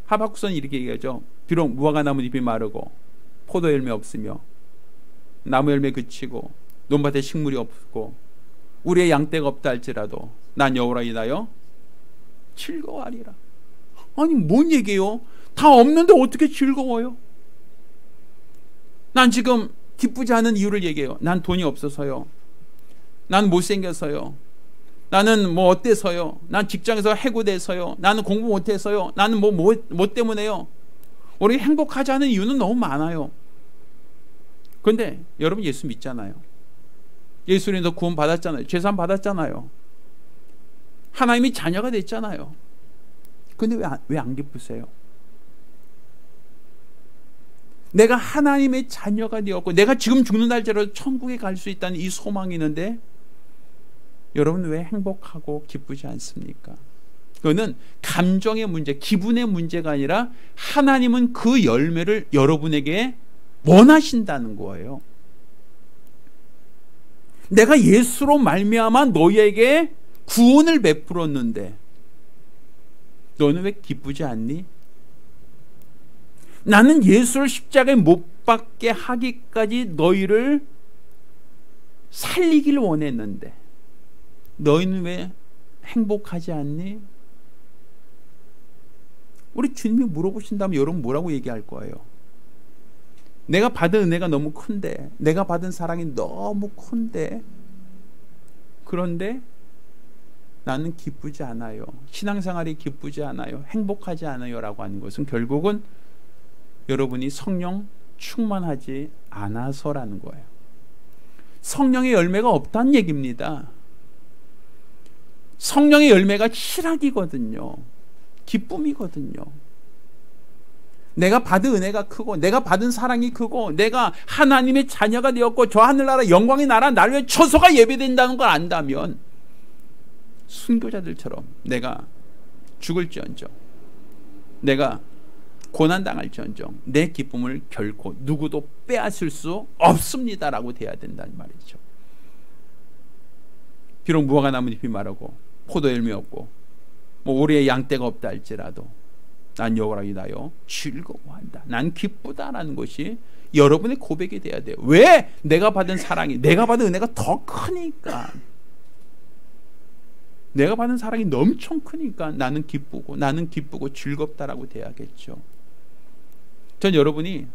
하박국서는 이렇게 얘기하죠. 비록 무화과 나무 잎이 마르고 포도 열매 없으며 나무 열매 그치고 논밭에 식물이 없고 우리의 양떼가 없다 할지라도 난 여호와로 인하여 즐거워하리라. 아니 뭔 얘기예요? 다 없는데 어떻게 즐거워요? 난 지금 기쁘지 않은 이유를 얘기해요. 난 돈이 없어서요. 난 못생겨서요. 나는 뭐 어때서요? 난 직장에서 해고돼서요. 나는 공부 못해서요. 나는 뭐 때문에요? 우리 행복하지 않은 이유는 너무 많아요. 그런데 여러분 예수 믿잖아요. 예수로 인해서 구원 받았잖아요. 죄산 받았잖아요. 하나님이 자녀가 됐잖아요. 근데 왜 안 기쁘세요? 내가 하나님의 자녀가 되었고 내가 지금 죽는 날짜로 천국에 갈 수 있다는 이 소망이 있는데 여러분 왜 행복하고 기쁘지 않습니까? 그거는 감정의 문제, 기분의 문제가 아니라 하나님은 그 열매를 여러분에게 원하신다는 거예요. 내가 예수로 말미암아 너희에게 구원을 베풀었는데 너는 왜 기쁘지 않니? 나는 예수를 십자가에 못 박게 하기까지 너희를 살리기를 원했는데 너희는 왜 행복하지 않니? 우리 주님이 물어보신다면 여러분 뭐라고 얘기할 거예요? 내가 받은 은혜가 너무 큰데, 내가 받은 사랑이 너무 큰데, 그런데 나는 기쁘지 않아요. 신앙생활이 기쁘지 않아요. 행복하지 않아요. 라고 하는 것은 결국은 여러분이 성령 충만하지 않아서라는 거예요. 성령의 열매가 없다는 얘기입니다. 성령의 열매가 희락이거든요. 기쁨이거든요. 내가 받은 은혜가 크고 내가 받은 사랑이 크고 내가 하나님의 자녀가 되었고 저 하늘나라 영광의 나라 나를 위해 처소가 예배된다는 걸 안다면 순교자들처럼 내가 죽을지언정 내가 고난당할지언정 내 기쁨을 결코 누구도 빼앗을 수 없습니다라고 돼야 된다는 말이죠. 비록 무화과 나뭇잎이 마르고 포도 열매 없고 뭐 우리의 양떼가 없다 할지라도 난 여호와로 인하여 즐거워한다. 난 기쁘다라는 것이 여러분의 고백이 돼야 돼요. 왜? 내가 받은 사랑이, 내가 받은 은혜가 더 크니까. 내가 받은 사랑이 엄청 크니까 나는 기쁘고 즐겁다라고 돼야겠죠. 전 여러분이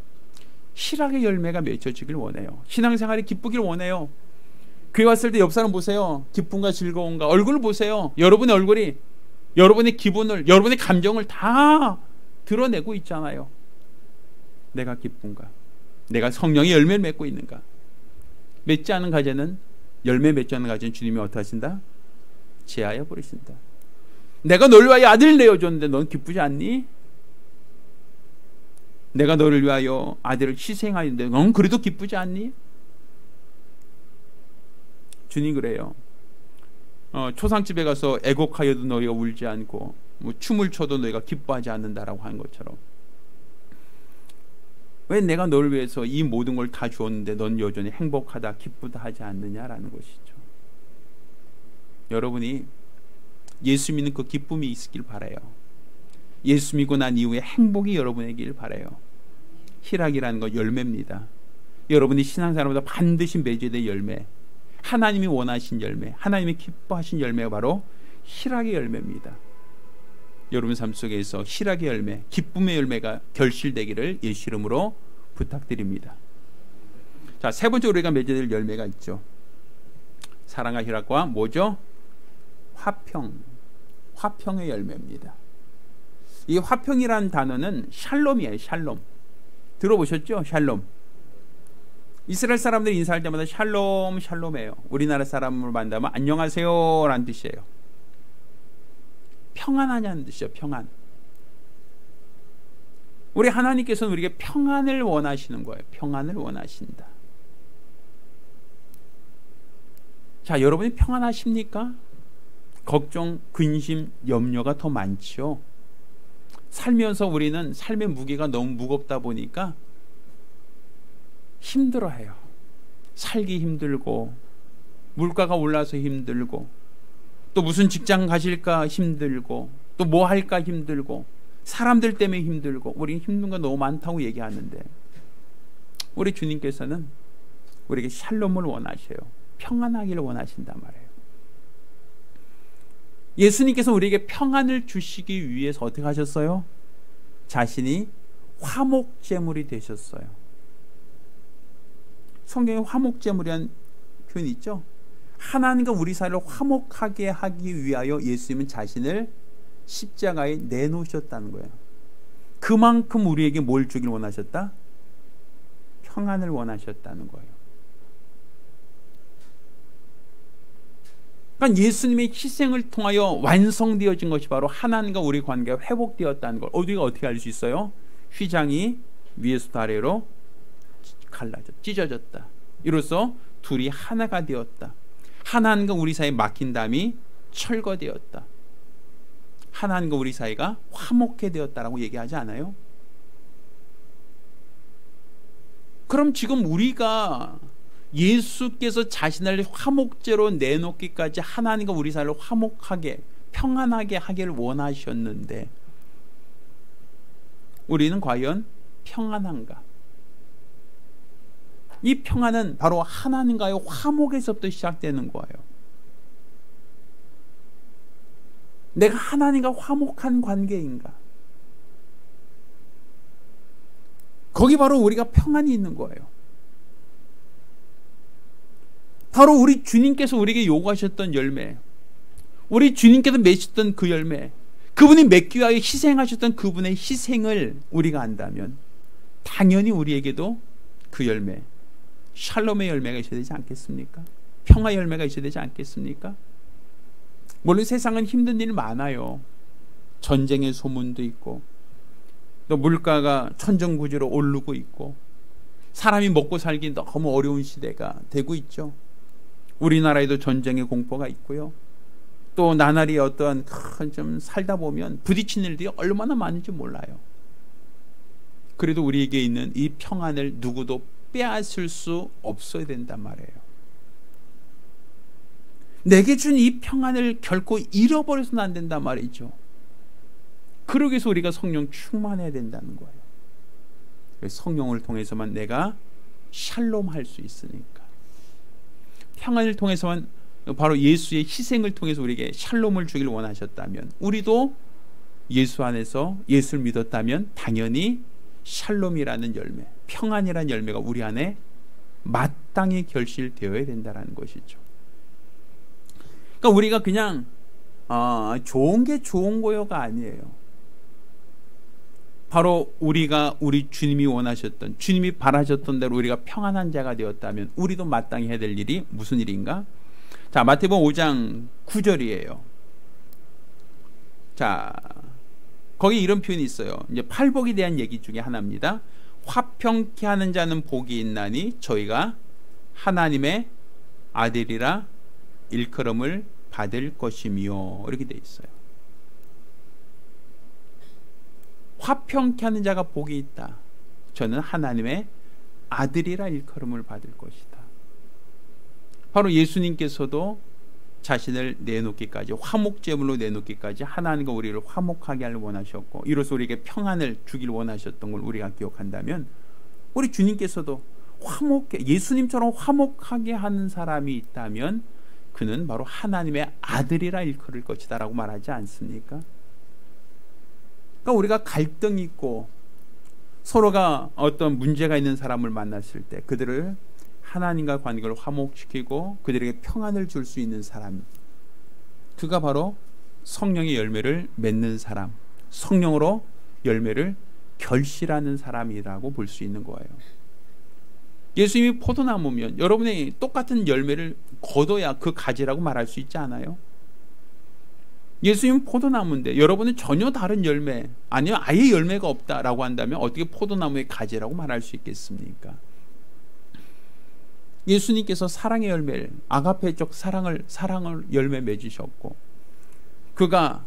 희락의 열매가 맺혀지길 원해요. 신앙생활이 기쁘길 원해요. 교회 왔을 때 옆 사람 보세요. 기쁨과 즐거움과 얼굴을 보세요. 여러분의 얼굴이 여러분의 기분을, 여러분의 감정을 다 드러내고 있잖아요. 내가 기쁜가? 내가 성령의 열매를 맺고 있는가? 맺지 않은 가지는, 열매 맺지 않은 가지는 주님이 어떻게 하신다? 제하여 버리신다. 내가 너를 위하여 아들을 내어줬는데 넌 기쁘지 않니? 내가 너를 위하여 아들을 희생하였는데 넌 그래도 기쁘지 않니? 주님 그래요. 초상집에 가서 애곡하여도 너희가 울지 않고 뭐 춤을 춰도 너희가 기뻐하지 않는다라고 하는 것처럼, 왜 내가 너를 위해서 이 모든 걸 다 주었는데 넌 여전히 행복하다, 기쁘다 하지 않느냐라는 것이죠. 여러분이 예수 믿는 그 기쁨이 있길 바라요. 예수 믿고 난 이후에 행복이 여러분에게길 바라요. 희락이라는 건 열매입니다. 여러분이 신앙생활보다 반드시 맺어야 될 열매, 하나님이 원하신 열매, 하나님이 기뻐하신 열매가 바로 희락의 열매입니다. 여러분 삶 속에서 희락의 열매, 기쁨의 열매가 결실되기를 예수 이름으로 부탁드립니다. 자, 세 번째 우리가 맺어야 될 열매가 있죠. 사랑과 희락과 뭐죠? 화평. 화평의 열매입니다. 이 화평이라는 단어는 샬롬이에요. 샬롬. 들어보셨죠? 샬롬. 이스라엘 사람들이 인사할 때마다 샬롬 샬롬이에요. 우리나라 사람을 만나면 안녕하세요 라는 뜻이에요. 평안하냐는 뜻이죠. 평안. 우리 하나님께서는 우리에게 평안을 원하시는 거예요. 평안을 원하신다. 자, 여러분이 평안하십니까? 걱정, 근심, 염려가 더 많죠. 살면서 우리는 삶의 무게가 너무 무겁다 보니까 힘들어해요. 살기 힘들고, 물가가 올라서 힘들고, 또 무슨 직장 가실까 힘들고, 또 뭐 할까 힘들고, 사람들 때문에 힘들고, 우리는 힘든 거 너무 많다고 얘기하는데, 우리 주님께서는 우리에게 샬롬을 원하셔요. 평안하기를 원하신단 말이에요. 예수님께서 우리에게 평안을 주시기 위해서 어떻게 하셨어요? 자신이 화목제물이 되셨어요. 성경에 화목제물이라는 표현이 있죠. 하나님과 우리 사이를 화목하게 하기 위하여 예수님은 자신을 십자가에 내놓으셨다는 거예요. 그만큼 우리에게 뭘 주길 원하셨다? 평안을 원하셨다는 거예요. 그러니까 예수님의 희생을 통하여 완성되어진 것이 바로 하나님과 우리 관계가 회복되었다는 걸 우리가 어떻게 알 수 있어요? 휘장이 위에서부터 아래로 찢어졌다. 이로써 둘이 하나가 되었다. 하나님과 우리 사이에 막힌 담이 철거되었다. 하나님과 우리 사이가 화목해 되었다라고 얘기하지 않아요? 그럼 지금 우리가 예수께서 자신을 화목제로 내놓기까지 하나님과 우리 사이를 화목하게 평안하게 하기를 원하셨는데 우리는 과연 평안한가? 이 평안은 바로 하나님과의 화목에서부터 시작되는 거예요. 내가 하나님과 화목한 관계인가? 거기 바로 우리가 평안이 있는 거예요. 바로 우리 주님께서 우리에게 요구하셨던 열매, 우리 주님께서 맺으셨던 그 열매, 그분이 맺기 위하여 희생하셨던 그분의 희생을 우리가 안다면 당연히 우리에게도 그 열매, 샬롬의 열매가 있어야 되지 않겠습니까? 평화의 열매가 있어야 되지 않겠습니까? 물론 세상은 힘든 일 많아요. 전쟁의 소문도 있고, 또 물가가 천정부지로 오르고 있고, 사람이 먹고 살기 너무 어려운 시대가 되고 있죠. 우리나라에도 전쟁의 공포가 있고요. 또 나날이 어떠한 좀 살다 보면 부딪히는 일들이 얼마나 많은지 몰라요. 그래도 우리에게 있는 이 평안을 누구도 빼앗을 수 없어야 된단 말이에요. 내게 준 이 평안을 결코 잃어버려서는 안 된단 말이죠. 그러기 위해서 우리가 성령 충만해야 된다는 거예요. 성령을 통해서만 내가 샬롬 할 수 있으니까. 평안을 통해서만, 바로 예수의 희생을 통해서 우리에게 샬롬을 주길 원하셨다면, 우리도 예수 안에서 예수를 믿었다면 당연히 샬롬이라는 열매, 평안이라는 열매가 우리 안에 마땅히 결실되어야 된다는 것이죠. 그러니까 우리가 그냥 좋은 게 좋은 거요가 아니에요. 바로 우리가 우리 주님이 원하셨던, 주님이 바라셨던 대로 우리가 평안한 자가 되었다면 우리도 마땅히 해야 될 일이 무슨 일인가? 자, 마태복음 5장 9절이에요. 자, 거기 이런 표현이 있어요. 이제 팔복에 대한 얘기 중에 하나입니다. 화평케 하는 자는 복이 있나니 저희가 하나님의 아들이라 일컬음을 받을 것이며, 이렇게 돼 있어요. 화평케 하는 자가 복이 있다. 저는 하나님의 아들이라 일컬음을 받을 것이다. 바로 예수님께서도 자신을 내놓기까지, 화목제물로 내놓기까지 하나님과 우리를 화목하게 하길 원하셨고, 이로써 우리에게 평안을 주길 원하셨던 걸 우리가 기억한다면, 우리 주님께서도 예수님처럼 화목하게 하는 사람이 있다면 그는 바로 하나님의 아들이라 일컬을 것이다 라고 말하지 않습니까? 그러니까 우리가 갈등이 있고 서로가 어떤 문제가 있는 사람을 만났을 때 그들을 하나님과 관계를 화목시키고 그들에게 평안을 줄 수 있는 사람, 그가 바로 성령의 열매를 맺는 사람, 성령으로 열매를 결실하는 사람이라고 볼 수 있는 거예요. 예수님이 포도나무면 여러분이 똑같은 열매를 거둬야 그 가지라고 말할 수 있지 않아요? 예수님은 포도나무인데 여러분은 전혀 다른 열매, 아니면 아예 열매가 없다라고 한다면 어떻게 포도나무의 가지라고 말할 수 있겠습니까? 예수님께서 사랑의 열매를, 아가페적 사랑을 열매 맺으셨고, 그가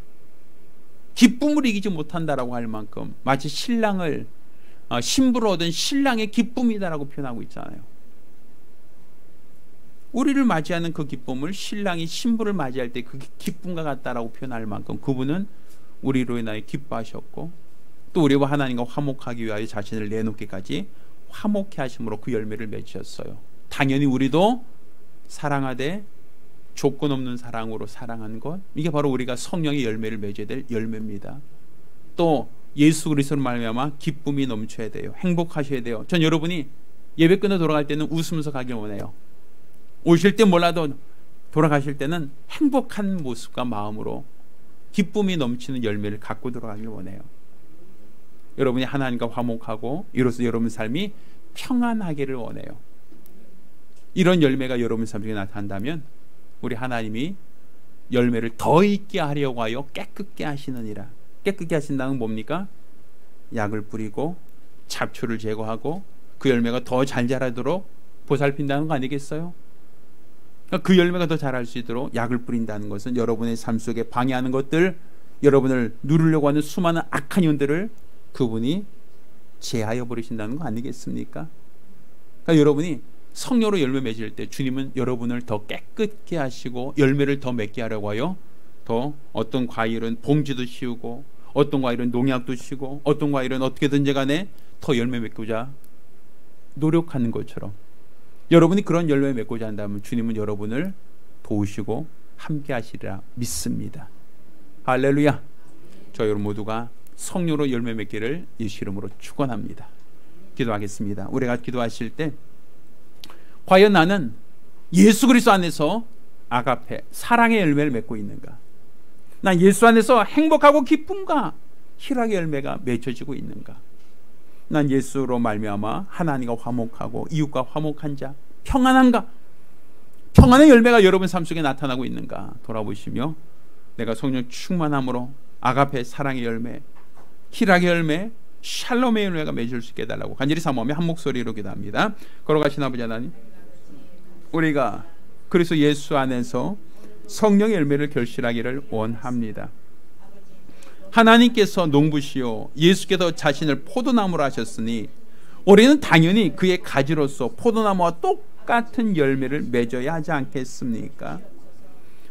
기쁨을 이기지 못한다라고 할 만큼 마치 신랑을 신부를 얻은 신랑의 기쁨이다라고 표현하고 있잖아요. 우리를 맞이하는 그 기쁨을 신랑이 신부를 맞이할 때 그 기쁨과 같다라고 표현할 만큼 그분은 우리로 인하여 기뻐하셨고, 또 우리와 하나님과 화목하기 위하여 자신을 내놓기까지 화목케 하심으로 그 열매를 맺으셨어요. 당연히 우리도 사랑하되 조건 없는 사랑으로 사랑한 것, 이게 바로 우리가 성령의 열매를 맺어야 될 열매입니다. 또 예수 그리스도로 말미암아 기쁨이 넘쳐야 돼요. 행복하셔야 돼요. 전 여러분이 예배 끝나 돌아갈 때는 웃으면서 가길 원해요. 오실 때 몰라도 돌아가실 때는 행복한 모습과 마음으로 기쁨이 넘치는 열매를 갖고 돌아가길 원해요. 여러분이 하나님과 화목하고 이로써 여러분 삶이 평안하기를 원해요. 이런 열매가 여러분 삶 속에 나타난다면 우리 하나님이 열매를 더 있게 하려고 하여 깨끗게 하시느니라. 깨끗게 하신다는 건 뭡니까? 약을 뿌리고 잡초를 제거하고 그 열매가 더 잘 자라도록 보살핀다는 거 아니겠어요? 그 열매가 더 자랄 수 있도록 약을 뿌린다는 것은 여러분의 삶 속에 방해하는 것들, 여러분을 누르려고 하는 수많은 악한 영들을 그분이 제하여 버리신다는 거 아니겠습니까? 그러니까 여러분이 성령으로 열매 맺을 때 주님은 여러분을 더 깨끗게 하시고 열매를 더 맺게 하려고 하여 더 어떤 과일은 봉지도 씌우고 어떤 과일은 농약도 씌우고 어떤 과일은 어떻게든지 간에 더 열매 맺고자 노력하는 것처럼 여러분이 그런 열매 맺고자 한다면 주님은 여러분을 도우시고 함께 하시리라 믿습니다. 할렐루야. 저 여러분 모두가 성령으로 열매 맺기를 예수 이름으로 축원합니다. 기도하겠습니다. 우리가 기도하실 때 과연 나는 예수 그리스도 안에서 아가페 사랑의 열매를 맺고 있는가? 난 예수 안에서 행복하고 기쁨과 희락의 열매가 맺혀지고 있는가? 난 예수로 말미암아 하나님과 화목하고 이웃과 화목한 자 평안한가? 평안의 열매가 여러분 삶 속에 나타나고 있는가? 돌아보시며 내가 성령 충만함으로 아가페 사랑의 열매, 희락의 열매, 샬롬의 열매가 맺을 수 있게 해달라고 간절히 사모하며 한 목소리로 기도합니다. 걸어가신 아버지 하나님, 우리가 그리스도 예수 안에서 성령의 열매를 결실하기를 원합니다. 하나님께서 농부시오 예수께서 자신을 포도나무로 하셨으니 우리는 당연히 그의 가지로서 포도나무와 똑같은 열매를 맺어야 하지 않겠습니까?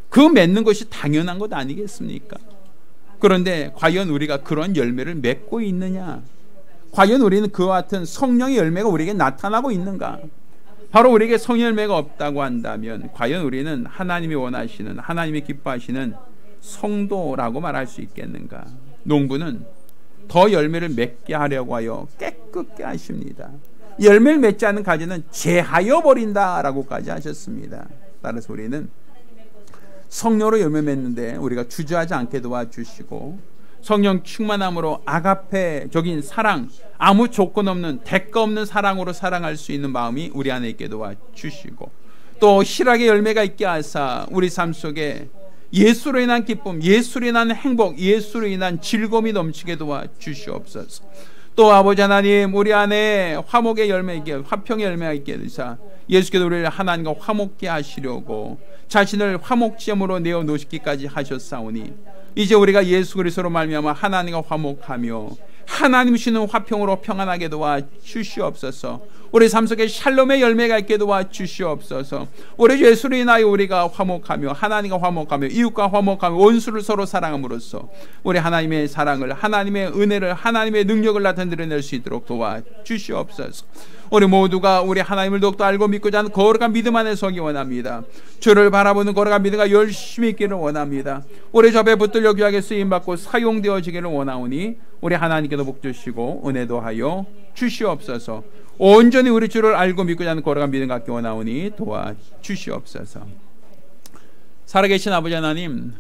그 맺는 것이 당연한 것 아니겠습니까? 그런데 과연 우리가 그런 열매를 맺고 있느냐? 과연 우리는 그와 같은 성령의 열매가 우리에게 나타나고 있는가? 바로 우리에게 성령 열매가 없다고 한다면 과연 우리는 하나님이 원하시는, 하나님이 기뻐하시는 성도라고 말할 수 있겠는가? 농부는 더 열매를 맺게 하려고 하여 깨끗게 하십니다. 열매를 맺지 않는 가지는 제하여 버린다라고까지 하셨습니다. 따라서 우리는 성령으로 열매 맺는데 우리가 주저하지 않게 도와주시고 성령 충만함으로 아가페적인 사랑, 아무 조건 없는 대가 없는 사랑으로 사랑할 수 있는 마음이 우리 안에 있게 도와주시고, 또 희락의 열매가 있게 하사 우리 삶 속에 예수로 인한 기쁨, 예수로 인한 행복, 예수로 인한 즐거움이 넘치게 도와주시옵소서. 또 아버지 하나님, 우리 안에 화목의 열매 있게, 화평의 열매가 있게 되사 예수께서 우리를 하나님과 화목게 하시려고 자신을 화목지점으로 내어놓으시기까지 하셨사오니, 이제 우리가 예수 그리스도로 말미암아 하나님과 화목하며 하나님 주시는 화평으로 평안하게 도와주시옵소서. 우리 삶 속에 샬롬의 열매가 있게 도와주시옵소서. 우리 예수로 인하여 우리가 화목하며 하나님과 화목하며 이웃과 화목하며 원수를 서로 사랑함으로써 우리 하나님의 사랑을, 하나님의 은혜를, 하나님의 능력을 나타내낼 수 있도록 도와주시옵소서. 우리 모두가 우리 하나님을 더욱더 알고 믿고자 하는 거룩한 믿음 안에 서기 원합니다. 주를 바라보는 거룩한 믿음과 열심히 있기를 원합니다. 우리 저 앞에 붙들려 귀하게 쓰임받고 사용되어지기를 원하오니 우리 하나님께도 복 주시고 은혜도 하여 주시옵소서. 온전히 우리 주를 알고 믿고자 하는 거룩한 믿음 갖기 원하오니 도와주시옵소서. 살아계신 아버지 하나님,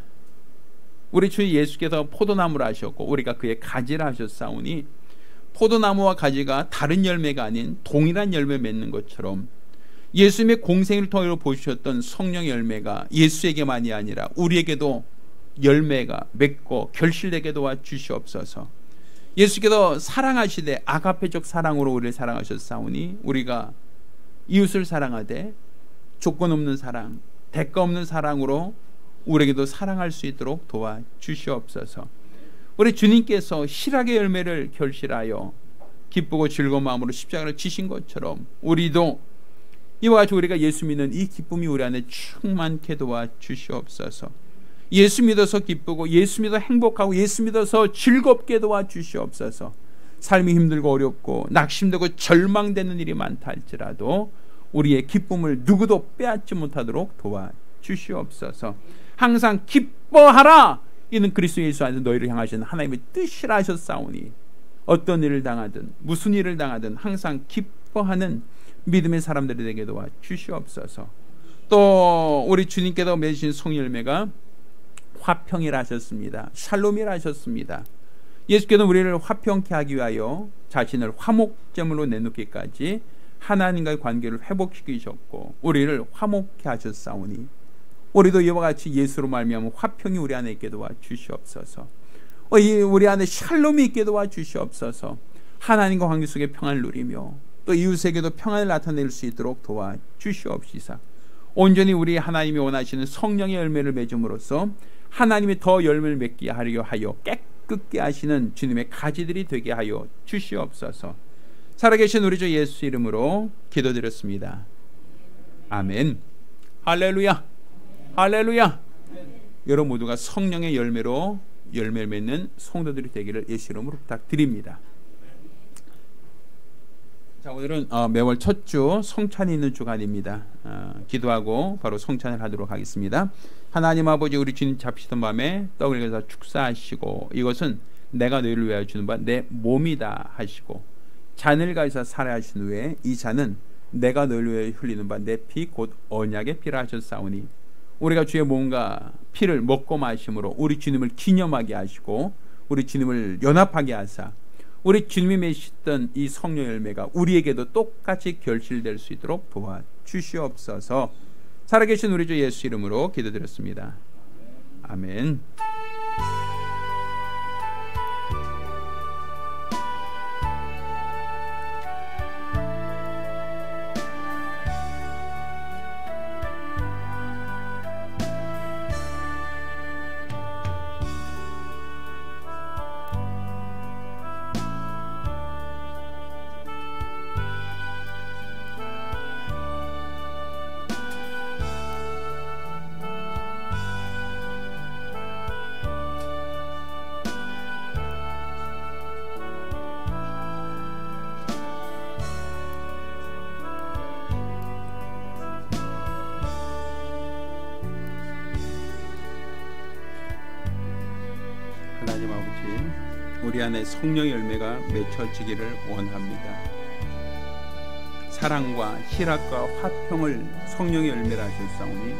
우리 주 예수께서 포도나무를 하셨고 우리가 그의 가지를 하셨사오니, 포도나무와 가지가 다른 열매가 아닌 동일한 열매를 맺는 것처럼 예수님의 공생을 통해 보셨던 성령의 열매가 예수에게만이 아니라 우리에게도 열매가 맺고 결실되게 도와주시옵소서. 예수께서 사랑하시되 아가페적 사랑으로 우리를 사랑하셨사오니 우리가 이웃을 사랑하되 조건 없는 사랑, 대가 없는 사랑으로 우리에게도 사랑할 수 있도록 도와주시옵소서. 우리 주님께서 희락의 열매를 결실하여 기쁘고 즐거운 마음으로 십자가를 지신 것처럼 우리도 이와 같이 우리가 예수 믿는 이 기쁨이 우리 안에 충만케 도와주시옵소서. 예수 믿어서 기쁘고 예수 믿어 행복하고 예수 믿어서 즐겁게 도와주시옵소서. 삶이 힘들고 어렵고 낙심되고 절망되는 일이 많다 할지라도 우리의 기쁨을 누구도 빼앗지 못하도록 도와주시옵소서. 항상 기뻐하라, 이는 그리스도 예수 안에서 너희를 향하신 하나님의 뜻이라 하셨사오니 어떤 일을 당하든 무슨 일을 당하든 항상 기뻐하는 믿음의 사람들이 되게 도와주시옵소서. 또 우리 주님께서 맺으신 성열매가 화평이라 하셨습니다. 샬롬이라 하셨습니다. 예수께서 우리를 화평케 하기 위하여 자신을 화목제물로 내놓기까지 하나님과의 관계를 회복시키셨고 우리를 화목케 하셨사오니 우리도 이와 같이 예수로 말미암아 화평이 우리 안에 있게 도와주시옵소서. 우리 안에 샬롬이 있게 도와주시옵소서. 하나님과 관계 속에 평안을 누리며 또 이웃에게도 평안을 나타낼 수 있도록 도와주시옵시사. 온전히 우리 하나님이 원하시는 성령의 열매를 맺음으로써 하나님이 더 열매를 맺게 하려 하여 깨끗게 하시는 주님의 가지들이 되게 하여 주시옵소서. 살아계신 우리 주 예수 이름으로 기도드렸습니다. 아멘. 할렐루야, 할렐루야. 여러분 모두가 성령의 열매로 열매를 맺는 성도들이 되기를 예수 이름으로 부탁드립니다. 자, 오늘은 매월 첫 주 성찬이 있는 주간입니다. 기도하고 바로 성찬을 하도록 하겠습니다. 하나님 아버지, 우리 주님 잡히던 밤에 떡을 내서 축사하시고 이것은 내가 너희를 위하여 주는 바 내 몸이다 하시고 잔을 가져서 살아하신 후에 이 잔은 내가 너희를 위하여 흘리는 바 내 피 곧 언약의 피라 하셨사오니 우리가 주의 몸과 피를 먹고 마심으로 우리 주님을 기념하게 하시고 우리 주님을 연합하게 하사 우리 주님이 맺으셨던 이 성령 열매가 우리에게도 똑같이 결실될 수 있도록 도와주시옵소서. 살아계신 우리 주 예수 이름으로 기도드렸습니다. 아멘. 하나님 아버지, 우리 안에 성령의 열매가 맺혀지기를 원합니다. 사랑과 희락과 화평을 성령의 열매라 하셨사오니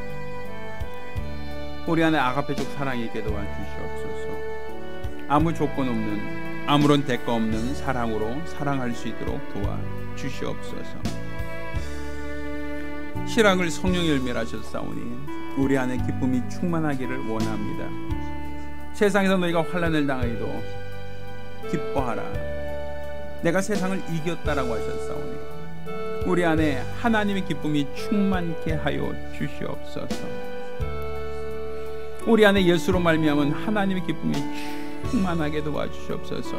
우리 안에 아가페적 사랑이 있게 도와주시옵소서. 아무 조건 없는, 아무런 대가 없는 사랑으로 사랑할 수 있도록 도와주시옵소서. 실학을 성령의 열매라 하셨사오니 우리 안에 기쁨이 충만하기를 원합니다. 세상에서 너희가 환난을 당하여도 기뻐하라. 내가 세상을 이겼다라고 하셨사오니 우리 안에 하나님의 기쁨이 충만케 하여 주시옵소서. 우리 안에 예수로 말미암은 하나님의 기쁨이 충만하게 도와주시옵소서.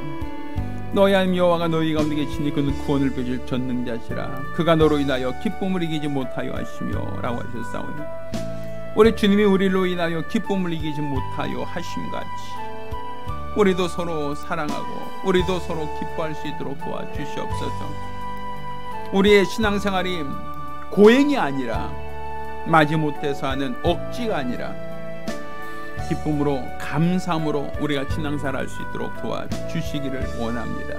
너희 하나님 여호와가 너희 가운데 계시니 그는 구원을 빚을 전능자시라. 그가 너로 인하여 기쁨을 이기지 못하여 하시며 라고 하셨사오니 우리 주님이 우리로 인하여 기쁨을 이기지 못하여 하심같이 우리도 서로 사랑하고 우리도 서로 기뻐할 수 있도록 도와주시옵소서. 우리의 신앙생활이 고행이 아니라 마지못해서 하는 억지가 아니라 기쁨으로 감사함으로 우리가 신앙생활 할 수 있도록 도와주시기를 원합니다.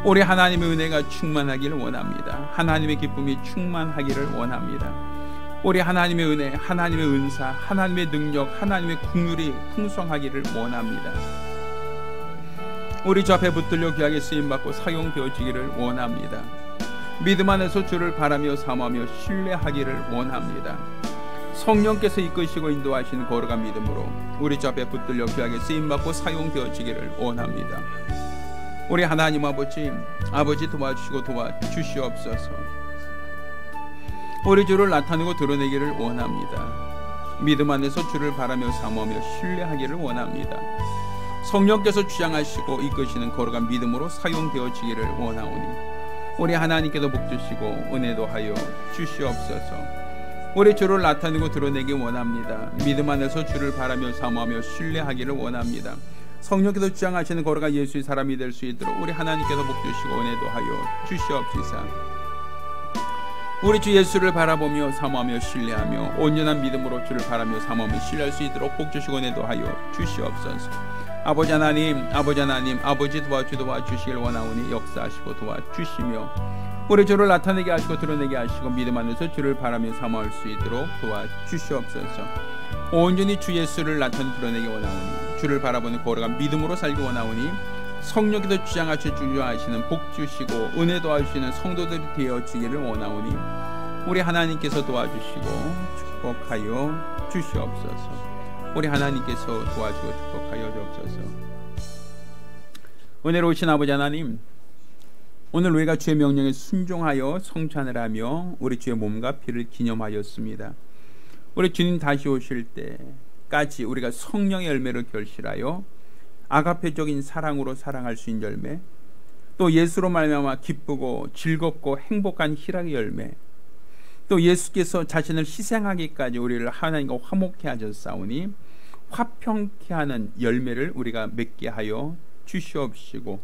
우리 하나님의 은혜가 충만하기를 원합니다. 하나님의 기쁨이 충만하기를 원합니다. 우리 하나님의 은혜, 하나님의 은사, 하나님의 능력, 하나님의 긍휼이 풍성하기를 원합니다. 우리 주 앞에 붙들려 귀하게 쓰임받고 사용되어지기를 원합니다. 믿음 안에서 주를 바라며 사모하며 신뢰하기를 원합니다. 성령께서 이끄시고 인도하시는 거룩한 믿음으로 우리 주 앞에 붙들려 귀하게 쓰임받고 사용되어지기를 원합니다. 우리 하나님 아버지 도와주시고 도와주시옵소서. 우리 주를 나타내고 드러내기를 원합니다. 믿음 안에서 주를 바라며 사모하며 신뢰하기를 원합니다. 성령께서 주장하시고 이끄시는 거룩한 믿음으로 사용되어지기를 원하오니 우리 하나님께서 복 주시고 은혜도 하여 주시옵소서. 우리 주를 나타내고 드러내기 원합니다. 믿음 안에서 주를 바라며 사모하며 신뢰하기를 원합니다. 성령께서 주장하시는 거룩한 예수의 사람이 될 수 있도록 우리 하나님께서 복 주시고 은혜도 하여 주시옵소서. 우리 주 예수를 바라보며 사모하며 신뢰하며 온전한 믿음으로 주를 바라며 사모하며 신뢰할 수 있도록 복 주시고 은혜도 하여 주시옵소서. 아버지 하나님 아버지 도와주시길 원하오니 역사하시고 도와주시며 우리 주를 나타내게 하시고 드러내게 하시고 믿음 안에서 주를 바라며 사모할 수 있도록 도와주시옵소서. 온전히 주 예수를 나타내 드러내기 원하오니 주를 바라보는 거룩한 믿음으로 살기 원하오니 성령께서 주장하시는 복 주시고 은혜 도와주시는 성도들이 되어지기를 원하오니 우리 하나님께서 도와주시고 축복하여 주시옵소서. 우리 하나님께서 도와주고 축복하여 주옵소서. 은혜로우신 아버지 하나님, 오늘 우리가 주의 명령에 순종하여 성찬을 하며 우리 주의 몸과 피를 기념하였습니다. 우리 주님 다시 오실 때까지 우리가 성령의 열매를 결실하여 아가페적인 사랑으로 사랑할 수 있는 열매, 또 예수로 말미암아 기쁘고 즐겁고 행복한 희락의 열매, 또 예수께서 자신을 희생하기까지 우리를 하나님과 화목케 하셨사오니 화평케 하는 열매를 우리가 맺게 하여 주시옵시고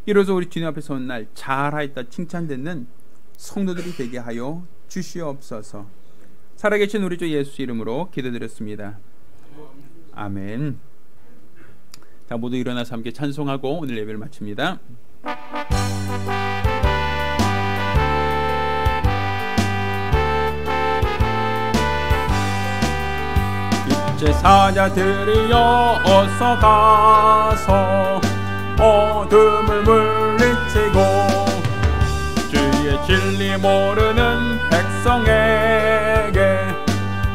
이로써 우리 주님 앞에 선 날 잘하였다 칭찬되는 성도들이 되게 하여 주시옵소서. 살아계신 우리 주 예수 이름으로 기도드렸습니다. 아멘. 자, 모두 일어나서 함께 찬송하고 오늘 예배를 마칩니다. 제사자들이여 어서 가서 어둠을 물리치고 주의 진리 모르는 백성에게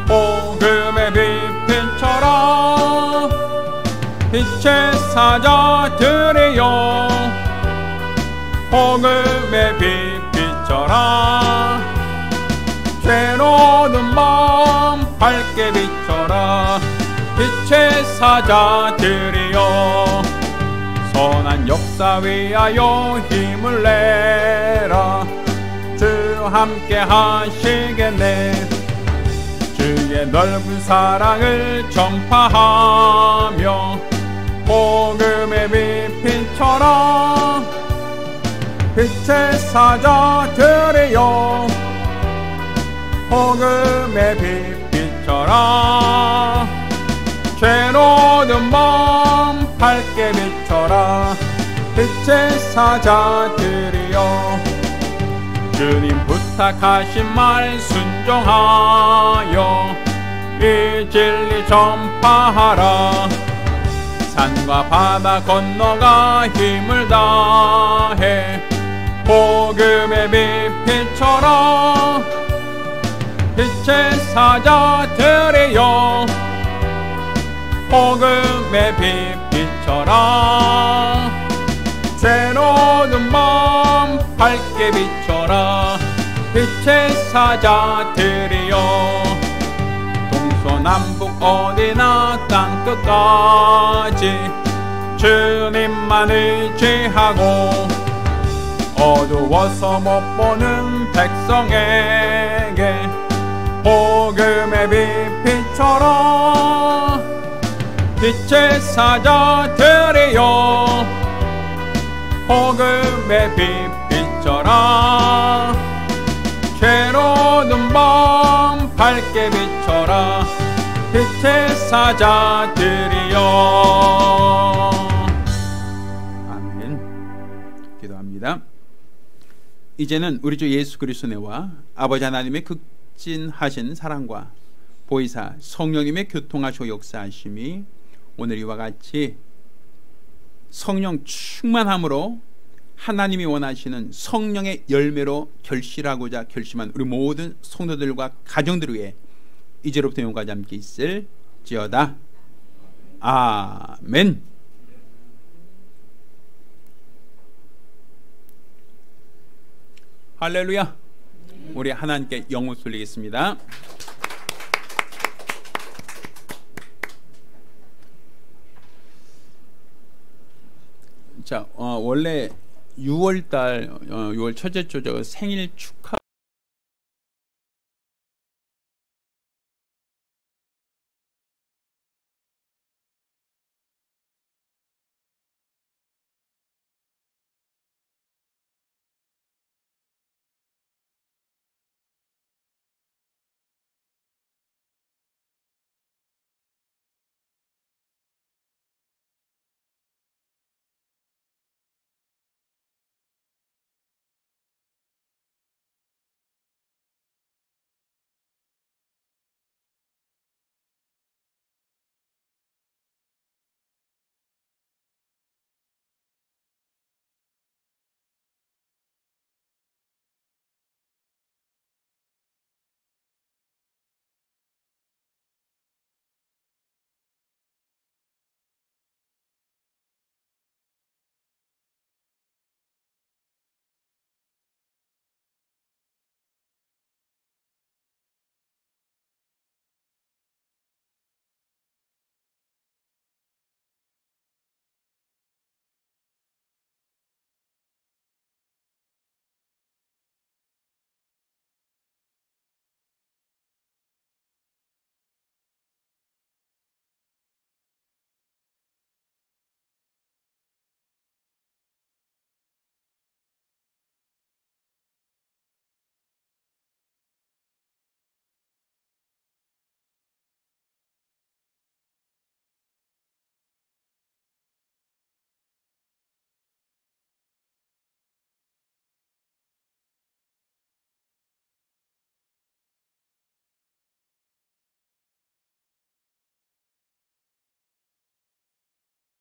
복음의 빛비춰라. 빛의 사자들이여 복음의 빛비춰라. 괴로운 마음 밝게 비춰라. 빛의 사자들이여 선한 역사 위하여 힘을 내라. 주 함께 하시겠네. 주의 넓은 사랑을 전파하며 복음의 빛 비춰라. 빛의 사자들이여 복음의 빛 비춰라. 죄로운 마음 밝게 비춰라. 빛의 사자들이여 주님 부탁하신 말 순종하여 이 진리 전파하라. 산과 바다 건너가 힘을 다해 복음의 빛처럼 빛의 사자들이여 복음의 빛처럼 새로운 밤 밝게 비춰라 빛의 사자들이여 동서남북 어디나 땅끝까지 주님만 의지하고 어두워서 못 보는 백성에게 복음의 빛처럼 빛의 사자들이여 복음의 빛처럼 괴로운 밤 밝게 비춰라 빛의 사자들이여. 아멘. 기도합니다. 이제는 우리 주 예수 그리스도의 은혜와 아버지 하나님의 극진하신 사랑과 보혜사 성령님의 교통하시고 역사하심이 오늘 이와 같이 성령 충만함으로 하나님이 원하시는 성령의 열매로 결실하고자 결심한 우리 모든 성도들과 가정들 위해 이제로부터 영원까지 함께 있을지어다. 아멘. 할렐루야. 우리 하나님께 영혼 돌리겠습니다. 자, 원래 6월달 6월 첫째 주 생일 축하